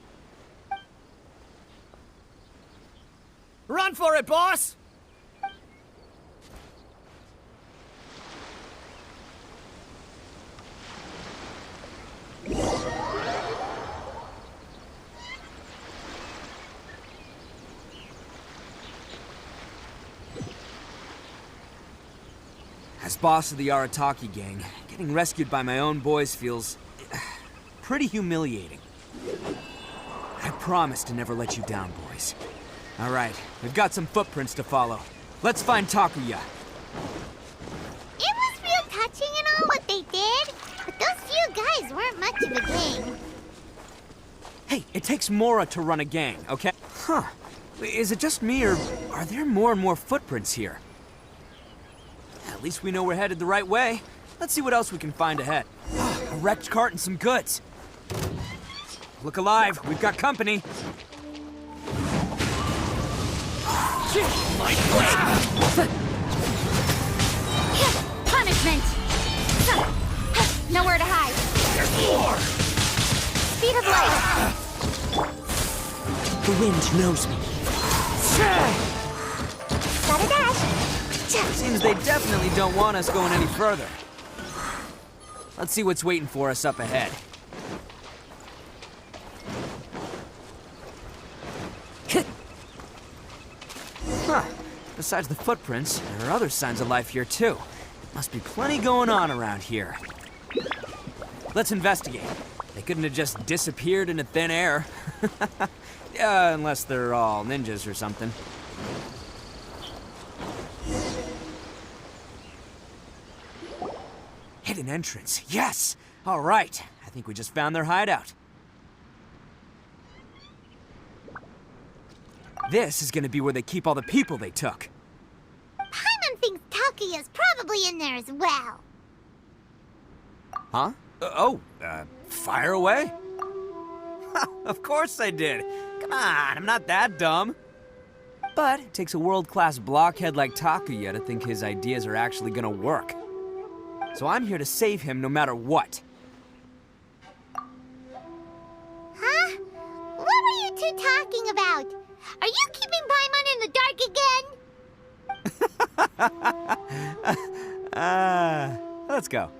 Run for it, boss! As boss of the Arataki gang, getting rescued by my own boys feels pretty humiliating. I promise to never let you down, boys. All right, we've got some footprints to follow. Let's find Takuya. It was real touching and all what they did, but those few guys weren't much of a gang. Hey, it takes Mora to run a gang, okay? Huh. Is it just me, or are there more and more footprints here? At least we know we're headed the right way. Let's see what else we can find ahead. A wrecked cart and some goods. Look alive, we've got company. Punishment! Nowhere to hide. There's more! Speed of light. The wind knows me. Gotta dash. Seems they definitely don't want us going any further. Let's see what's waiting for us up ahead. Huh. Besides the footprints, there are other signs of life here too. Must be plenty going on around here. Let's investigate. They couldn't have just disappeared into thin air. Yeah, unless they're all ninjas or something. Hidden entrance, yes! All right, I think we just found their hideout. This is gonna be where they keep all the people they took. Paimon thinks Takuya's probably in there as well. Huh? Fire away? Of course I did. Come on, I'm not that dumb. But it takes a world-class blockhead like Takuya to think his ideas are actually gonna work. So I'm here to save him no matter what. Huh? What were you two talking about? Are you keeping Paimon in the dark again? Let's go.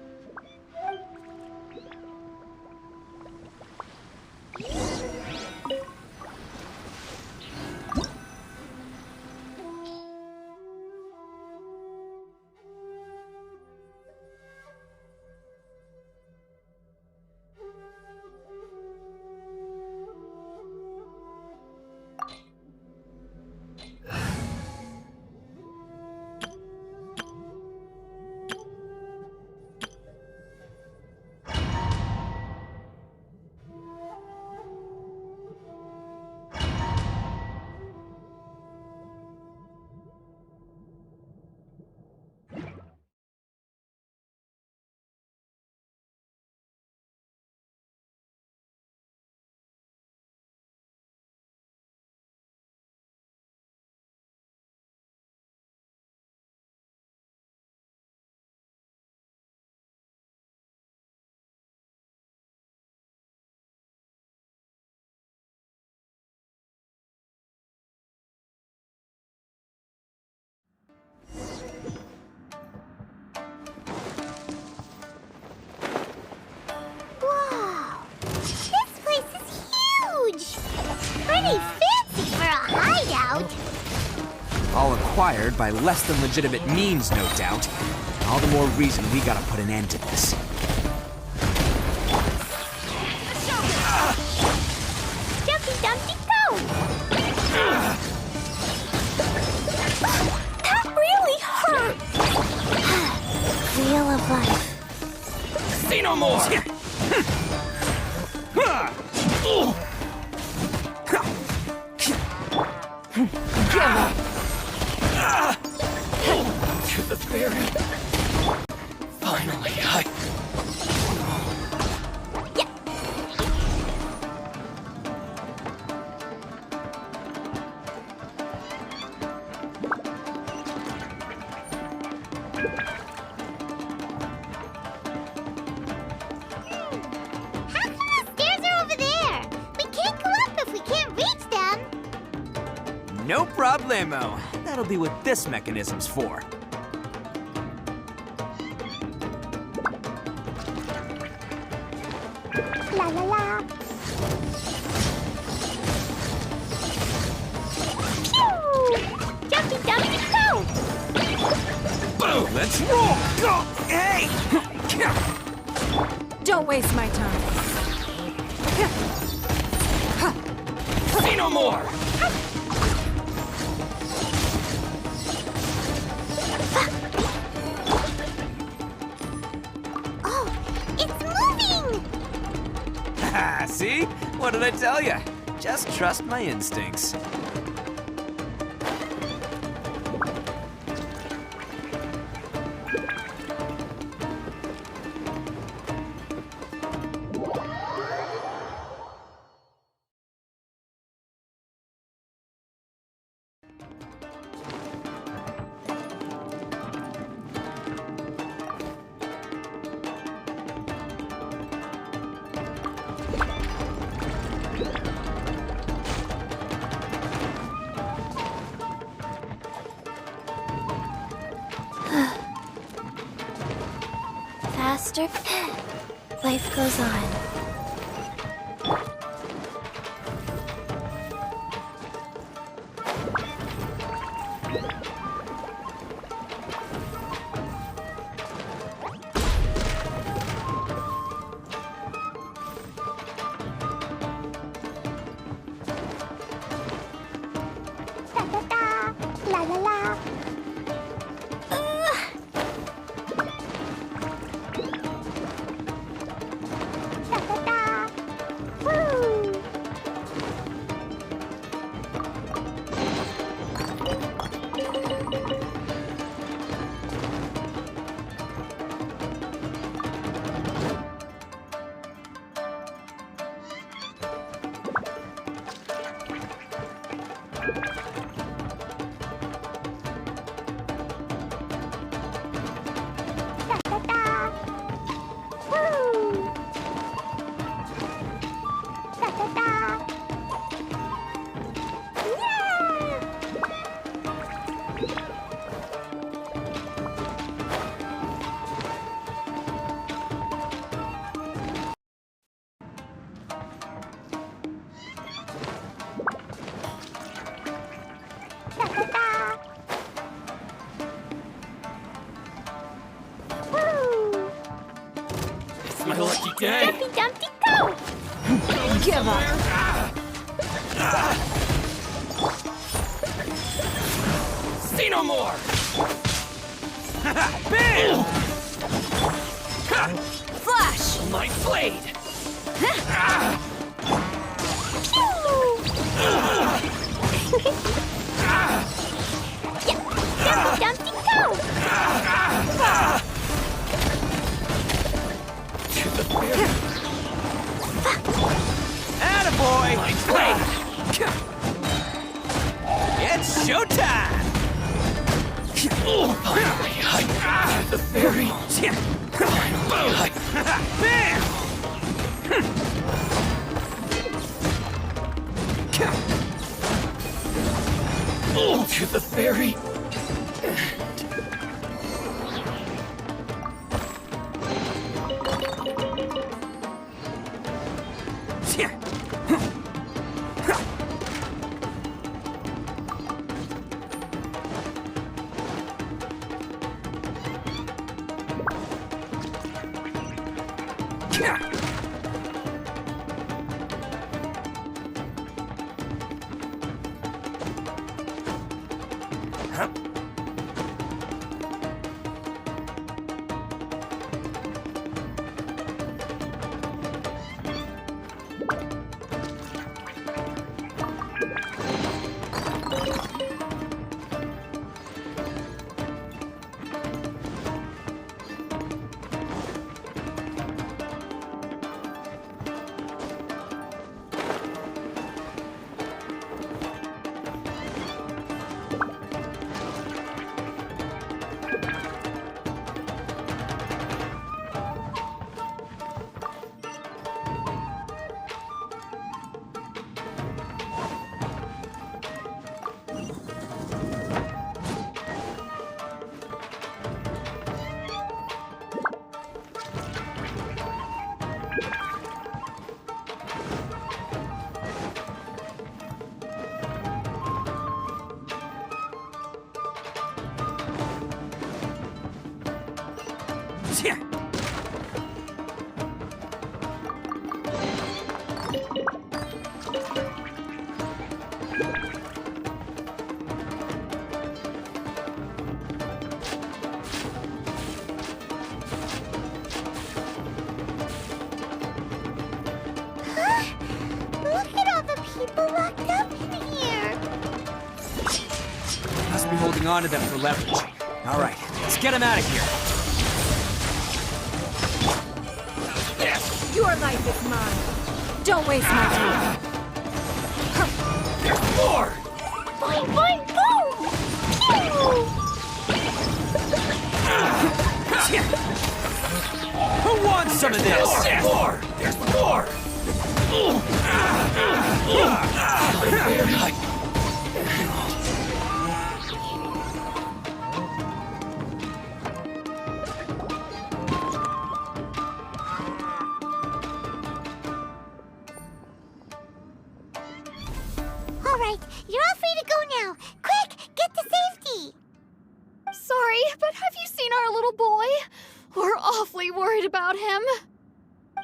Whoa! This place is huge! Pretty fancy for a hideout. All acquired by less than legitimate means, no doubt. All the more reason we gotta put an end to this. Jumpy Dumpty Go! That really hurt! Wheel of life. See no more! To the spirit. Finally, How come the stairs are over there? We can't go up if we can't reach them. No problemo. That'll be what this mechanism's for. La la la. Pew! Jumpy Dumpty Go! boom! Let's roll! Go! Hey! Don't waste my time. See no more! Oh, it's moving! See? What did I tell you? Just trust my instincts. Faster. Life goes on. La la la. It's my lucky day! Dumpty Dumpty go! Give up. See no more! Bam! Flash! My blade! Dumpty Dumpty go! To the very... Attaboy! My blade! It's showtime! Finally, I... To the very... Finally, I... Bam! To the very... Look at all the people locked up in here. Must be holding on to them for leverage. All right, let's get him out of here. Your life is mine. Don't waste my time. There's more! Boing, boing, boom! Who wants some of this? There's more! There's more! All right, you're all free to go now. Quick, get to safety. Sorry, but have you seen our little boy? We're awfully worried about him.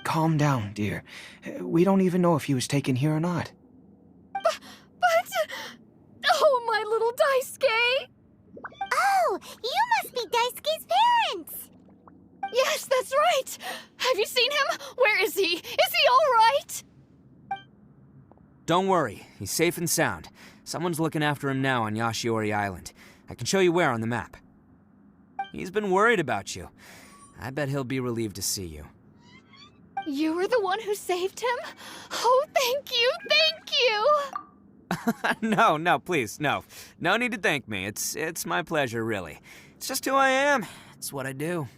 Calm down, dear. We don't even know if he was taken here or not. But... Oh, my little Daisuke! Oh, you must be Daisuke's parents. Yes, that's right! Have you seen him? Where is he? Is he all right? Don't worry, he's safe and sound. Someone's looking after him now on Yashiori Island. I can show you where on the map. He's been worried about you. I bet he'll be relieved to see you. You were the one who saved him? Oh, thank you, thank you! No, please, no. No need to thank me. It's my pleasure, really. It's just who I am. It's what I do.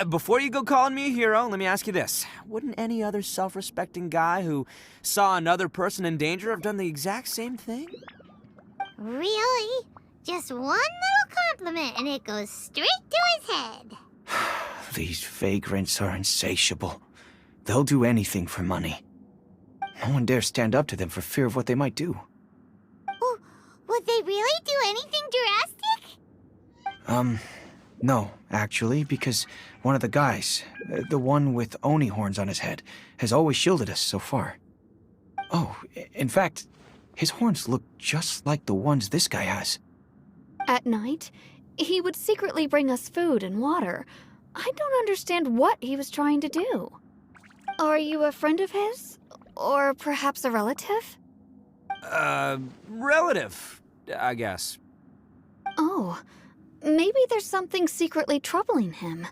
Before you go calling me a hero, let me ask you this. Wouldn't any other self-respecting guy who saw another person in danger have done the exact same thing? Really? Just one little compliment and it goes straight to his head. These vagrants are insatiable. They'll do anything for money. No one dares stand up to them for fear of what they might do. Would they really do anything drastic? No, actually, because one of the guys, the one with Oni horns on his head, has always shielded us so far. Oh, in fact, his horns look just like the ones this guy has. At night, he would secretly bring us food and water. I don't understand what he was trying to do. Are you a friend of his? Or perhaps a relative? Relative, I guess. Oh, maybe there's something secretly troubling him.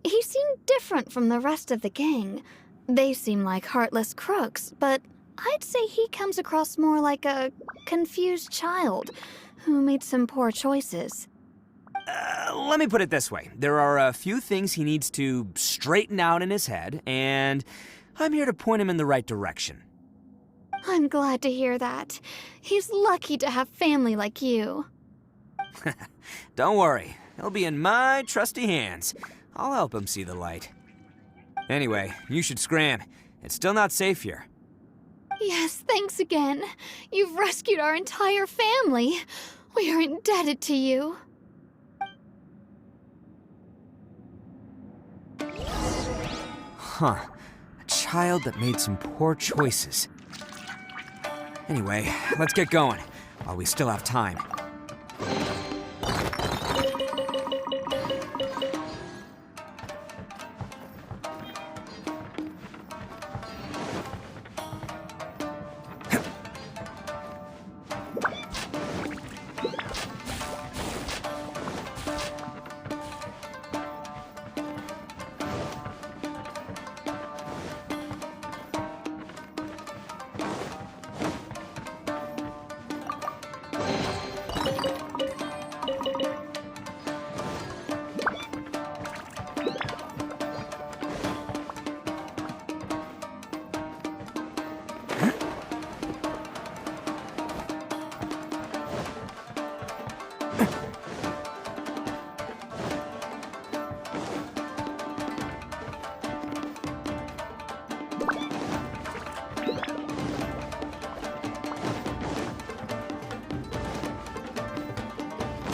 He seemed different from the rest of the gang. They seem like heartless crooks, but I'd say he comes across more like a confused child who made some poor choices. Let me put it this way. There are a few things he needs to straighten out in his head, and I'm here to point him in the right direction. I'm glad to hear that. He's lucky to have family like you. Don't worry. He'll be in my trusty hands. I'll help him see the light. Anyway, you should scram. It's still not safe here. Yes, thanks again. You've rescued our entire family. We are indebted to you. Huh. A child that made some poor choices. Anyway, let's get going, while we still have time.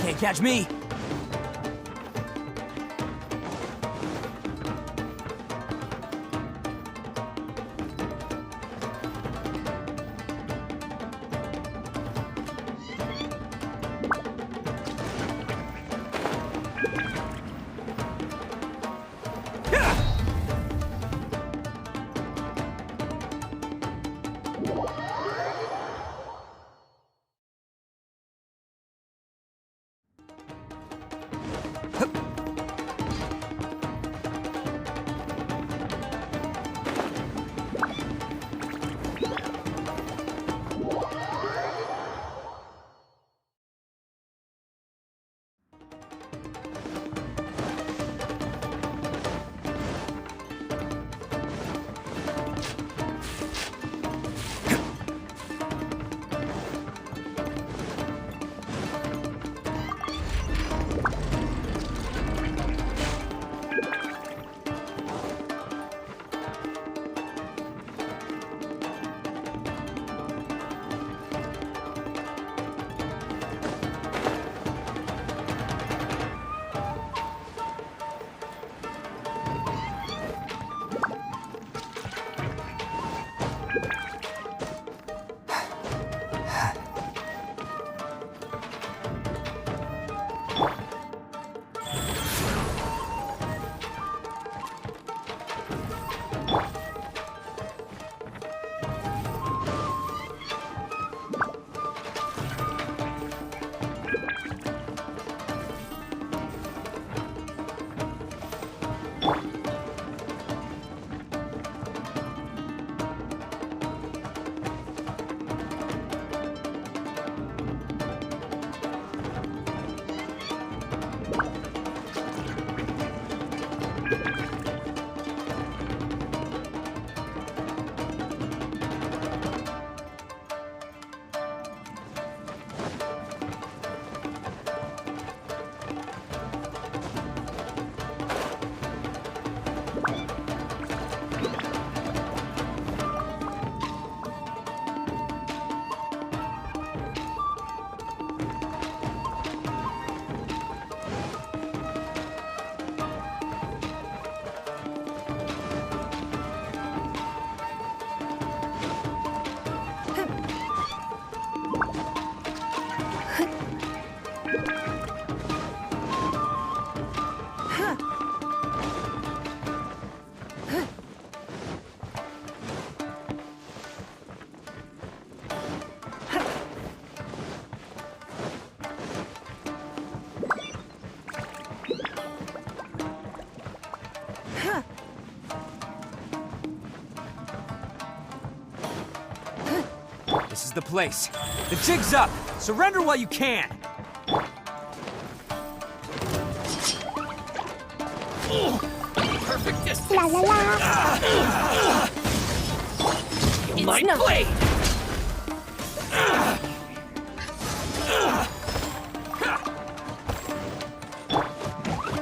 Can't catch me. This is the place. The jig's up. Surrender while you can. Perfect distance. La la la. My blade.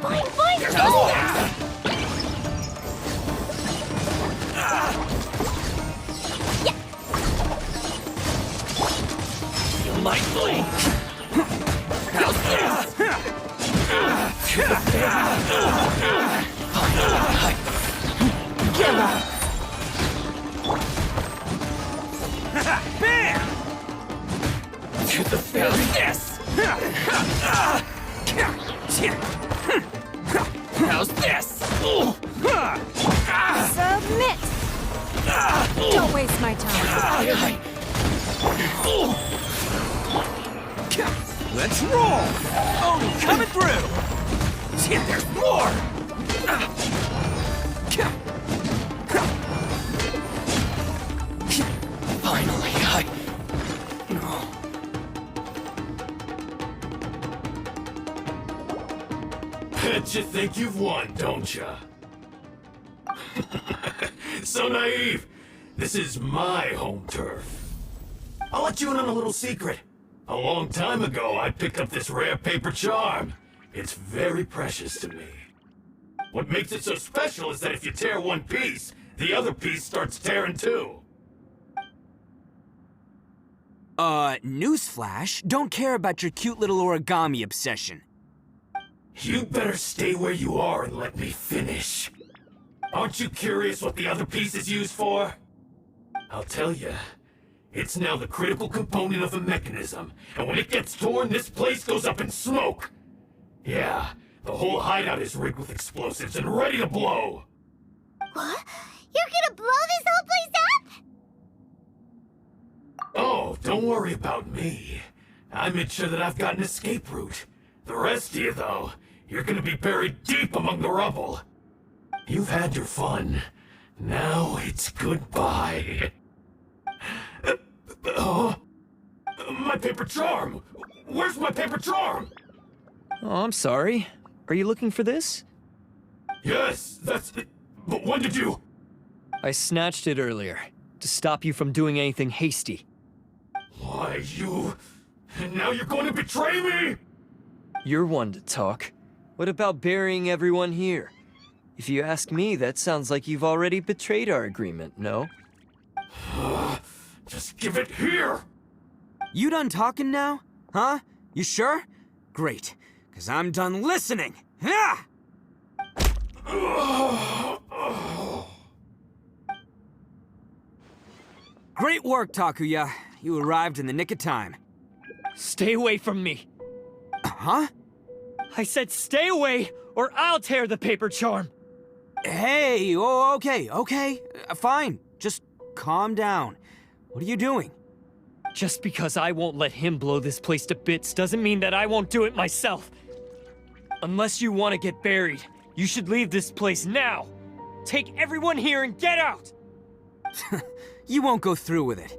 Fine, fine. My blade. How's this? Killer. Bam! To the very this. How's this? Submit! Don't waste my time. Let's roll! Oh, coming through! There's more! Finally, Bet you think you've won, don't ya? So naive! This is my home turf. I'll let you in on a little secret. A long time ago, I picked up this rare paper charm. It's very precious to me. What makes it so special is that if you tear one piece, the other piece starts tearing too. Newsflash, don't care about your cute little origami obsession. You better stay where you are and let me finish. Aren't you curious what the other piece is used for? I'll tell you. It's now the critical component of the mechanism, and when it gets torn, this place goes up in smoke. Yeah, the whole hideout is rigged with explosives and ready to blow. What? You're gonna blow this whole place up? Oh, don't worry about me. I made sure that I've got an escape route. The rest of you, though, you're gonna be buried deep among the rubble. You've had your fun. Now it's goodbye. My paper charm! Where's my paper charm? Oh, I'm sorry. Are you looking for this? Yes, that's it. But when did you... I snatched it earlier, to stop you from doing anything hasty. Why, you... And now you're going to betray me? You're one to talk. What about burying everyone here? If you ask me, that sounds like you've already betrayed our agreement, no? Just give it here! You done talking now? Huh? You sure? Great, because I'm done listening. Ah! Great work, Takuya. You arrived in the nick of time. Stay away from me. Huh? I said stay away, or I'll tear the paper charm. Hey, oh, okay. Fine. Just calm down. What are you doing? Just because I won't let him blow this place to bits doesn't mean that I won't do it myself. Unless you want to get buried, you should leave this place now. Take everyone here and get out! You won't go through with it.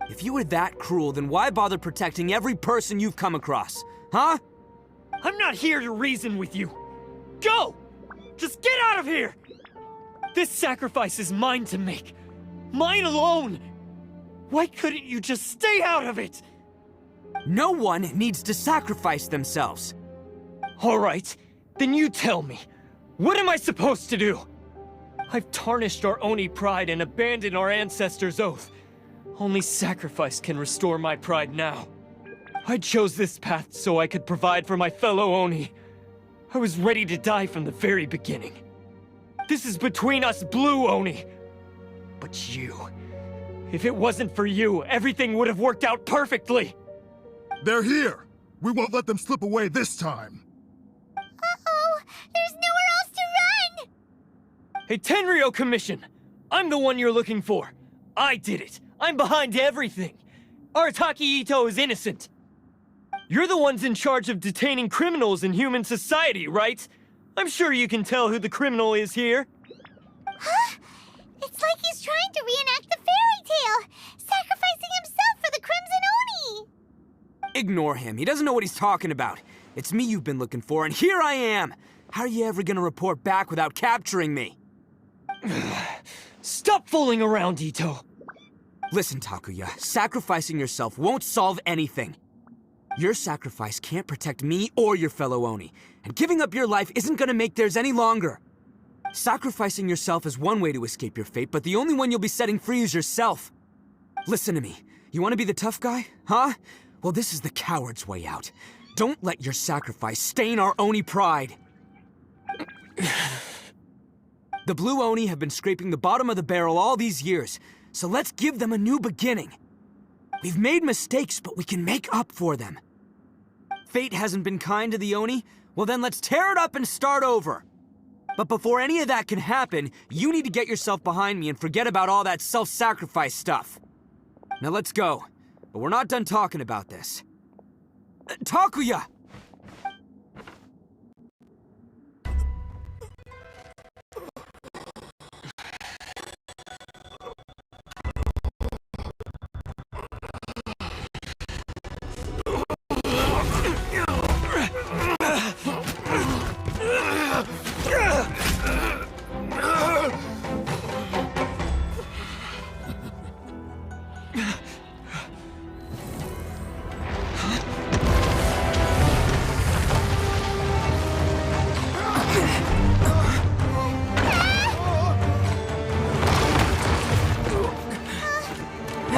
If you were that cruel, then why bother protecting every person you've come across? Huh? I'm not here to reason with you. Go! Just get out of here! This sacrifice is mine to make. Mine alone! Why couldn't you just stay out of it? No one needs to sacrifice themselves. All right, then you tell me. What am I supposed to do? I've tarnished our Oni pride and abandoned our ancestors' oath. Only sacrifice can restore my pride now. I chose this path so I could provide for my fellow Oni. I was ready to die from the very beginning. This is between us Blue Oni. But you... if it wasn't for you, everything would have worked out perfectly! They're here! We won't let them slip away this time! Uh-oh! There's nowhere else to run! Hey, Tenryo Commission! I'm the one you're looking for. I did it. I'm behind everything. ARATTAKI ITTO is innocent. You're the ones in charge of detaining criminals in human society, right? I'm sure you can tell who the criminal is here. Huh? It's like he's trying to reenact the fairy tale, sacrificing himself for the Crimson Oni! Ignore him. He doesn't know what he's talking about. It's me you've been looking for, and here I am! How are you ever gonna report back without capturing me? Stop fooling around, Itto! Listen, Takuya, sacrificing yourself won't solve anything. Your sacrifice can't protect me or your fellow Oni, and giving up your life isn't gonna make theirs any longer. Sacrificing yourself is one way to escape your fate, but the only one you'll be setting free is yourself. Listen to me. You want to be the tough guy? Huh? Well, this is the coward's way out. Don't let your sacrifice stain our Oni pride. The Blue Oni have been scraping the bottom of the barrel all these years, so let's give them a new beginning. We've made mistakes, but we can make up for them. Fate hasn't been kind to the Oni? Well then let's tear it up and start over. But before any of that can happen, you need to get yourself behind me and forget about all that self-sacrifice stuff. Now let's go. But we're not done talking about this. Takuya!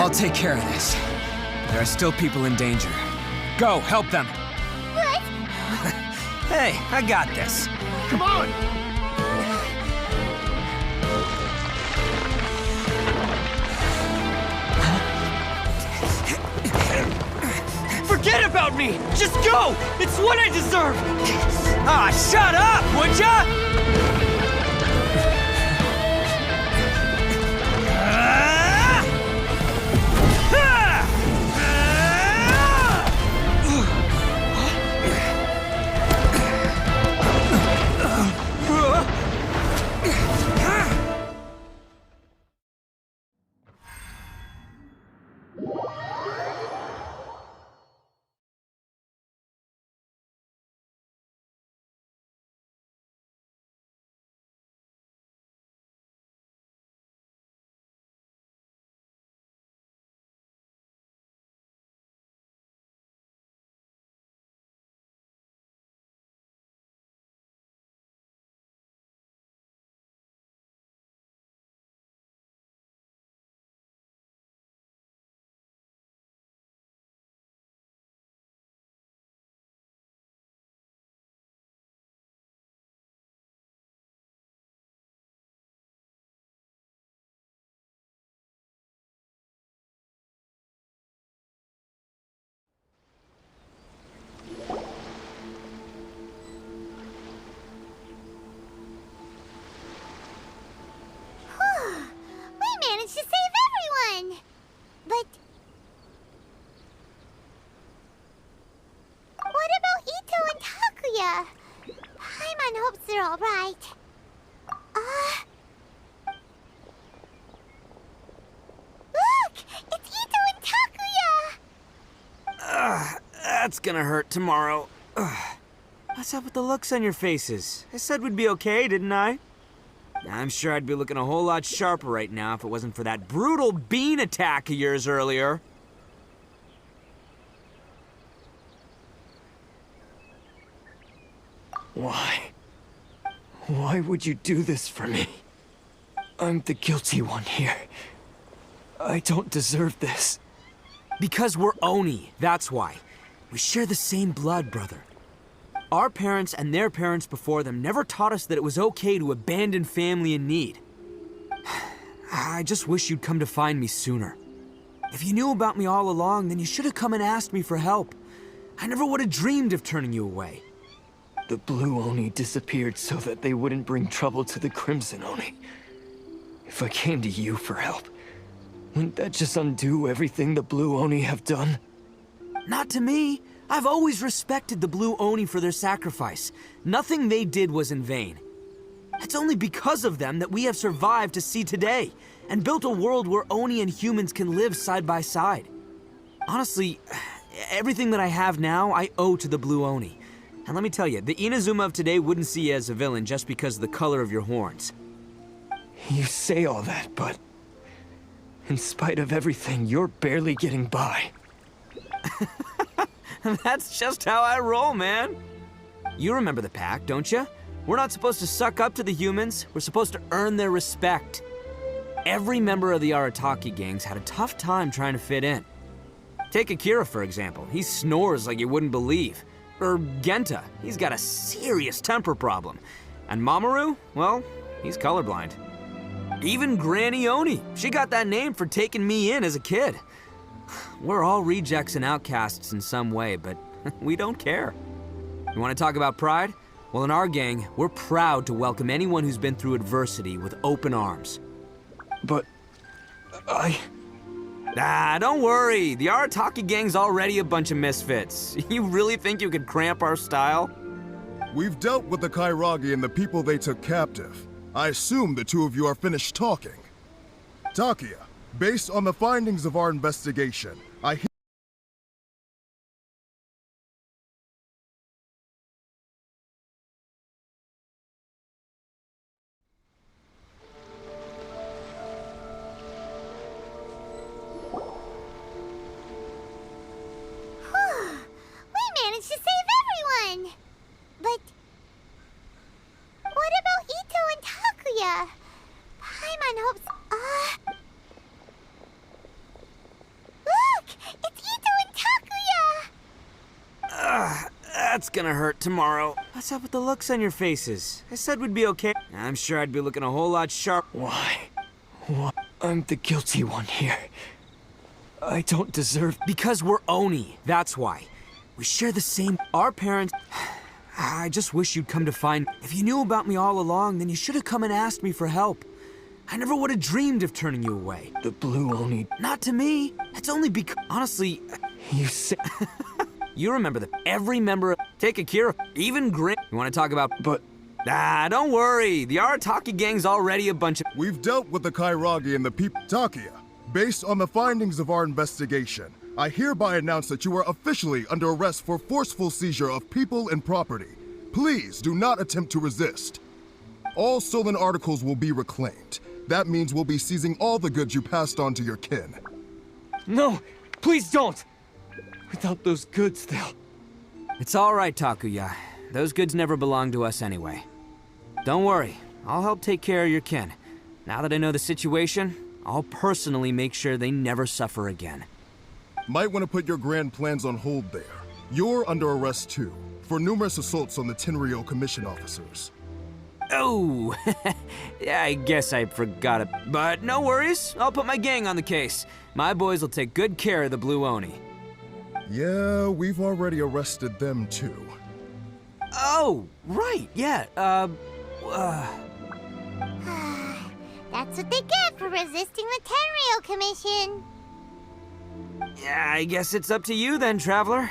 I'll take care of this. There are still people in danger. Go, help them! What? Hey, I got this. Come on! Forget about me! Just go! It's what I deserve! Ah, shut up, would ya? We managed to save everyone! But... what about Itto and Takuya? Paimon hopes they're alright. Look! It's Itto and Takuya! That's gonna hurt tomorrow. What's up with the looks on your faces? I said we'd be okay, didn't I? I'm sure I'd be looking a whole lot sharper right now if it wasn't for that brutal bean attack of yours earlier. Why? Why would you do this for me? I'm the guilty one here. I don't deserve this. Because we're Oni, that's why. We share the same blood, brother. Our parents and their parents before them never taught us that it was okay to abandon family in need. I just wish you'd come to find me sooner. If you knew about me all along, then you should have come and asked me for help. I never would have dreamed of turning you away. The Blue Oni disappeared so that they wouldn't bring trouble to the Crimson Oni. If I came to you for help, wouldn't that just undo everything the Blue Oni have done? Not to me. I've always respected the Blue Oni for their sacrifice. Nothing they did was in vain. It's only because of them that we have survived to see today, and built a world where Oni and humans can live side by side. Honestly, everything that I have now, I owe to the Blue Oni. And let me tell you, the Inazuma of today wouldn't see you as a villain just because of the color of your horns. You say all that, but in spite of everything, you're barely getting by. That's just how I roll, man. You remember the pact, don't you? We're not supposed to suck up to the humans. We're supposed to earn their respect. Every member of the Arataki gangs had a tough time trying to fit in. Take Akira, for example. He snores like you wouldn't believe. Or Genta. He's got a serious temper problem. And Mamoru, well, he's colorblind. Even Granny Oni. She got that name for taking me in as a kid. We're all rejects and outcasts in some way, but we don't care. You want to talk about pride? Well, in our gang, we're proud to welcome anyone who's been through adversity with open arms. But don't worry. The Arataki gang's already a bunch of misfits. You really think you could cramp our style? We've dealt with the Kairagi and the people they took captive. I assume the two of you are finished talking. Takia, based on the findings of our investigation, I We managed to save everyone! But what about Itto and Takuya? Paimon hopes... Look! It's Itto and Takuya! That's gonna hurt tomorrow. What's up with the looks on your faces? I said we'd be okay. I'm sure I'd be looking a whole lot sharp. why? I'm the guilty one here. I don't deserve... Because we're Oni, that's why. We share the same... Our parents... I just wish you'd come to find... If you knew about me all along, then you should have come and asked me for help. I never would have dreamed of turning you away. The Blue Oni... Not to me. It's only because... Honestly... You say... You remember that every member... Take Akira. Even Grin... You want to talk about... But... don't worry. The Arataki gang's already a bunch of... We've dealt with the Kairagi and the people. Takia, based on the findings of our investigation, I hereby announce that you are officially under arrest for forceful seizure of people and property. Please do not attempt to resist. All stolen articles will be reclaimed. That means we'll be seizing all the goods you passed on to your kin. No! Please don't! Without those goods, they'll... It's all right, Takuya. Those goods never belonged to us anyway. Don't worry. I'll help take care of your kin. Now that I know the situation, I'll personally make sure they never suffer again. Might want to put your grand plans on hold there. You're under arrest too, for numerous assaults on the Tenryou Commission officers. Oh, yeah, I guess I forgot it. But no worries, I'll put my gang on the case. My boys will take good care of the Blue Oni. Yeah, we've already arrested them too. Oh, right, yeah, That's what they get for resisting the Tenryou Commission. Yeah, I guess it's up to you then, Traveler.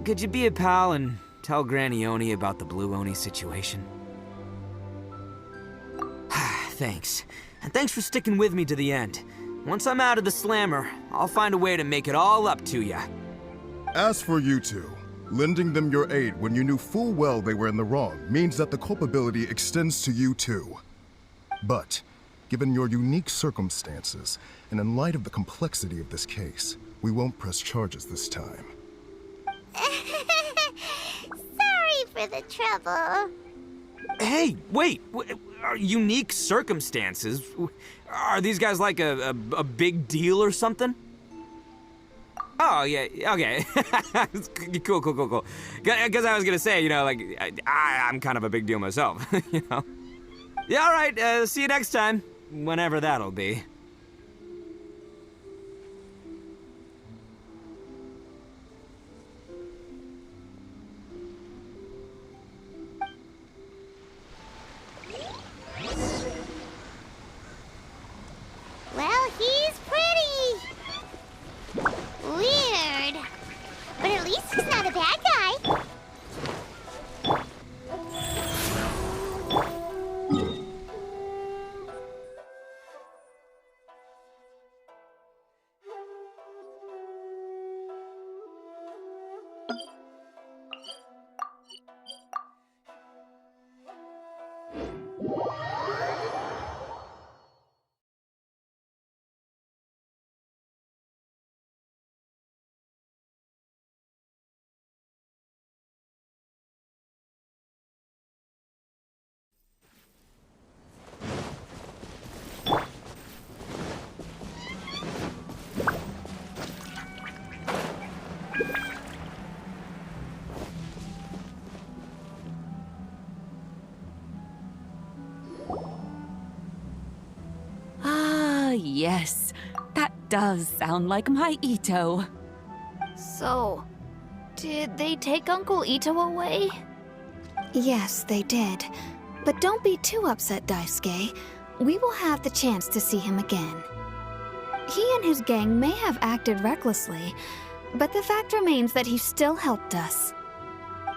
Could you be a pal and tell Granny Oni about the Blue Oni situation? Thanks. And thanks for sticking with me to the end. Once I'm out of the slammer, I'll find a way to make it all up to ya. As for you two, Lending them your aid when you knew full well they were in the wrong means that the culpability extends to you too. But, given your unique circumstances, and in light of the complexity of this case, we won't press charges this time. Sorry for the trouble. Hey, wait! Unique circumstances? Are these guys like a big deal or something? Oh, yeah, okay. Cool. Because I was gonna say, you know, like, I'm kind of a big deal myself, you know? Yeah, all right, see you next time. Whenever that'll be. Well, he's pretty. Weird. But at least he's not a bad guy. Yes, that does sound like my Itto. So, did they take Uncle Itto away? Yes, they did. But don't be too upset, Daisuke. We will have the chance to see him again. He and his gang may have acted recklessly, but the fact remains that he still helped us.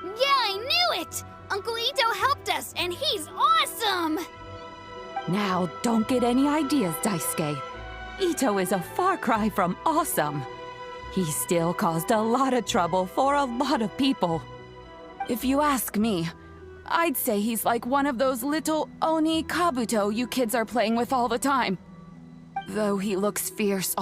Yeah, I knew it! Uncle Itto helped us, and he's awesome! Now, don't get any ideas, Daisuke. Itto is a far cry from awesome. He still caused a lot of trouble for a lot of people. If you ask me, I'd say he's like one of those little Oni Kabuto you kids are playing with all the time. Though he looks fierce.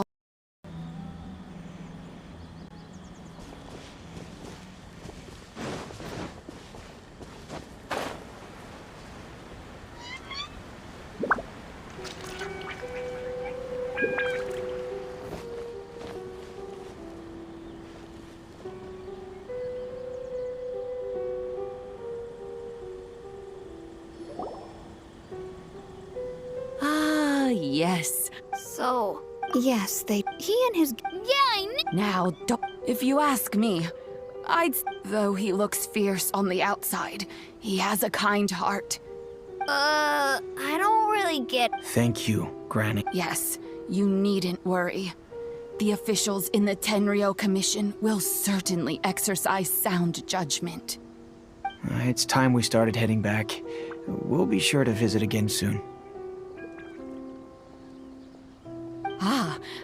Yes. So, yes, he and his... Yeah, I knew... Now, don't... If you ask me, though he looks fierce on the outside, he has a kind heart. I don't really get... Thank you, Granny. Yes, you needn't worry. The officials in the Tenryou Commission will certainly exercise sound judgment. It's time we started heading back. We'll be sure to visit again soon.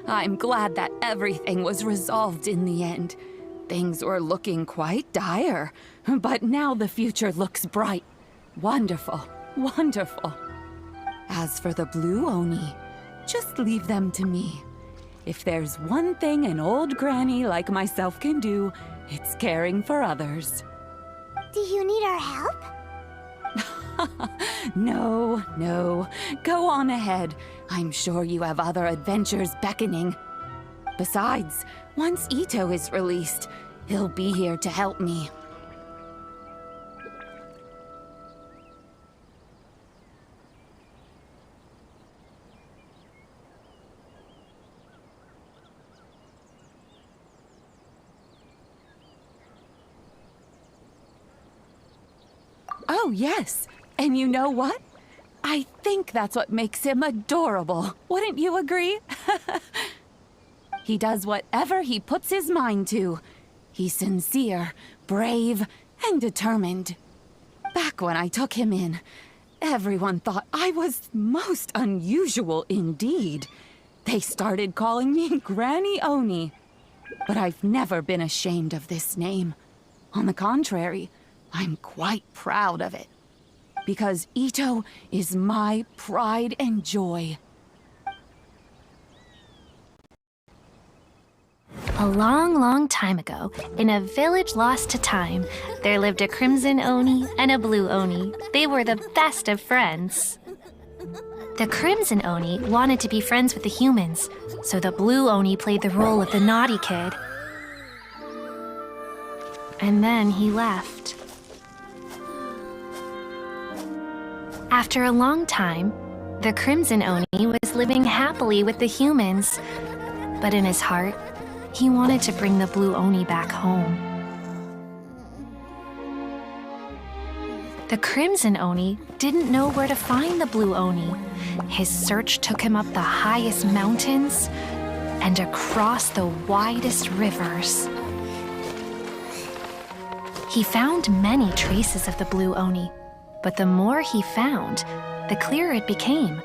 I'm glad that everything was resolved in the end. Things were looking quite dire, but now the future looks bright. Wonderful, wonderful. As for the Blue Oni, just leave them to me. If there's one thing an old granny like myself can do, it's caring for others. Do you need our help? No. Go on ahead. I'm sure you have other adventures beckoning. Besides, once Itto is released, he'll be here to help me. Oh, yes. And you know what? I think that's what makes him adorable. Wouldn't you agree? He does whatever he puts his mind to. He's sincere, brave, and determined. Back when I took him in, everyone thought I was most unusual indeed. They started calling me Granny Oni. But I've never been ashamed of this name. On the contrary, I'm quite proud of it. Because Itto is my pride and joy. A long, long time ago, in a village lost to time, there lived a crimson Oni and a blue Oni. They were the best of friends. The crimson Oni wanted to be friends with the humans, so the blue Oni played the role of the naughty kid. And then he left. After a long time, the crimson Oni was living happily with the humans, but in his heart, he wanted to bring the blue Oni back home. The crimson Oni didn't know where to find the blue Oni. His search took him up the highest mountains and across the widest rivers. He found many traces of the blue Oni, but the more he found, the clearer it became.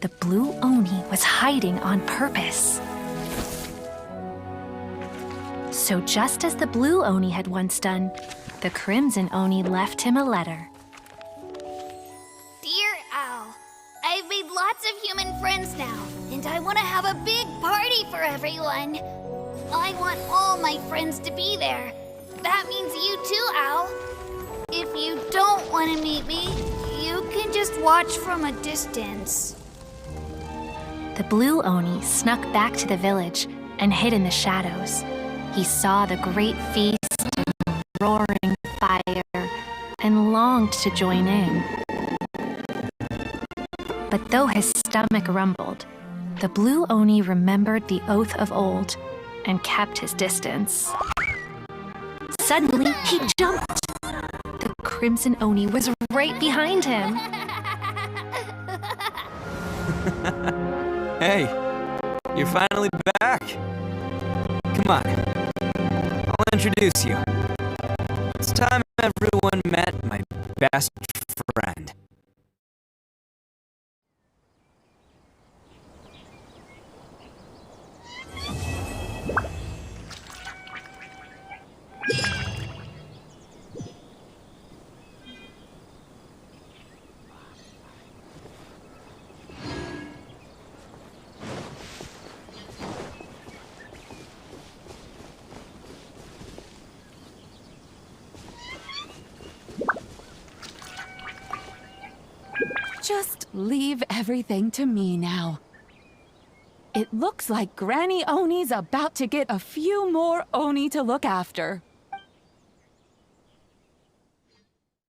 The blue Oni was hiding on purpose. So just as the blue Oni had once done, the crimson Oni left him a letter. Dear Owl, I've made lots of human friends now, and I want to have a big party for everyone. I want all my friends to be there. That means you too, Owl. If you don't want to meet me, you can just watch from a distance. The blue Oni snuck back to the village and hid in the shadows. He saw the great feast and roaring fire and longed to join in. But though his stomach rumbled, the blue Oni remembered the oath of old and kept his distance. Suddenly, he jumped. The crimson Oni was right behind him. Hey, you're finally back. Come on, I'll introduce you. It's time everyone met my best friend. Just leave everything to me now. It looks like Granny Oni's about to get a few more Oni to look after.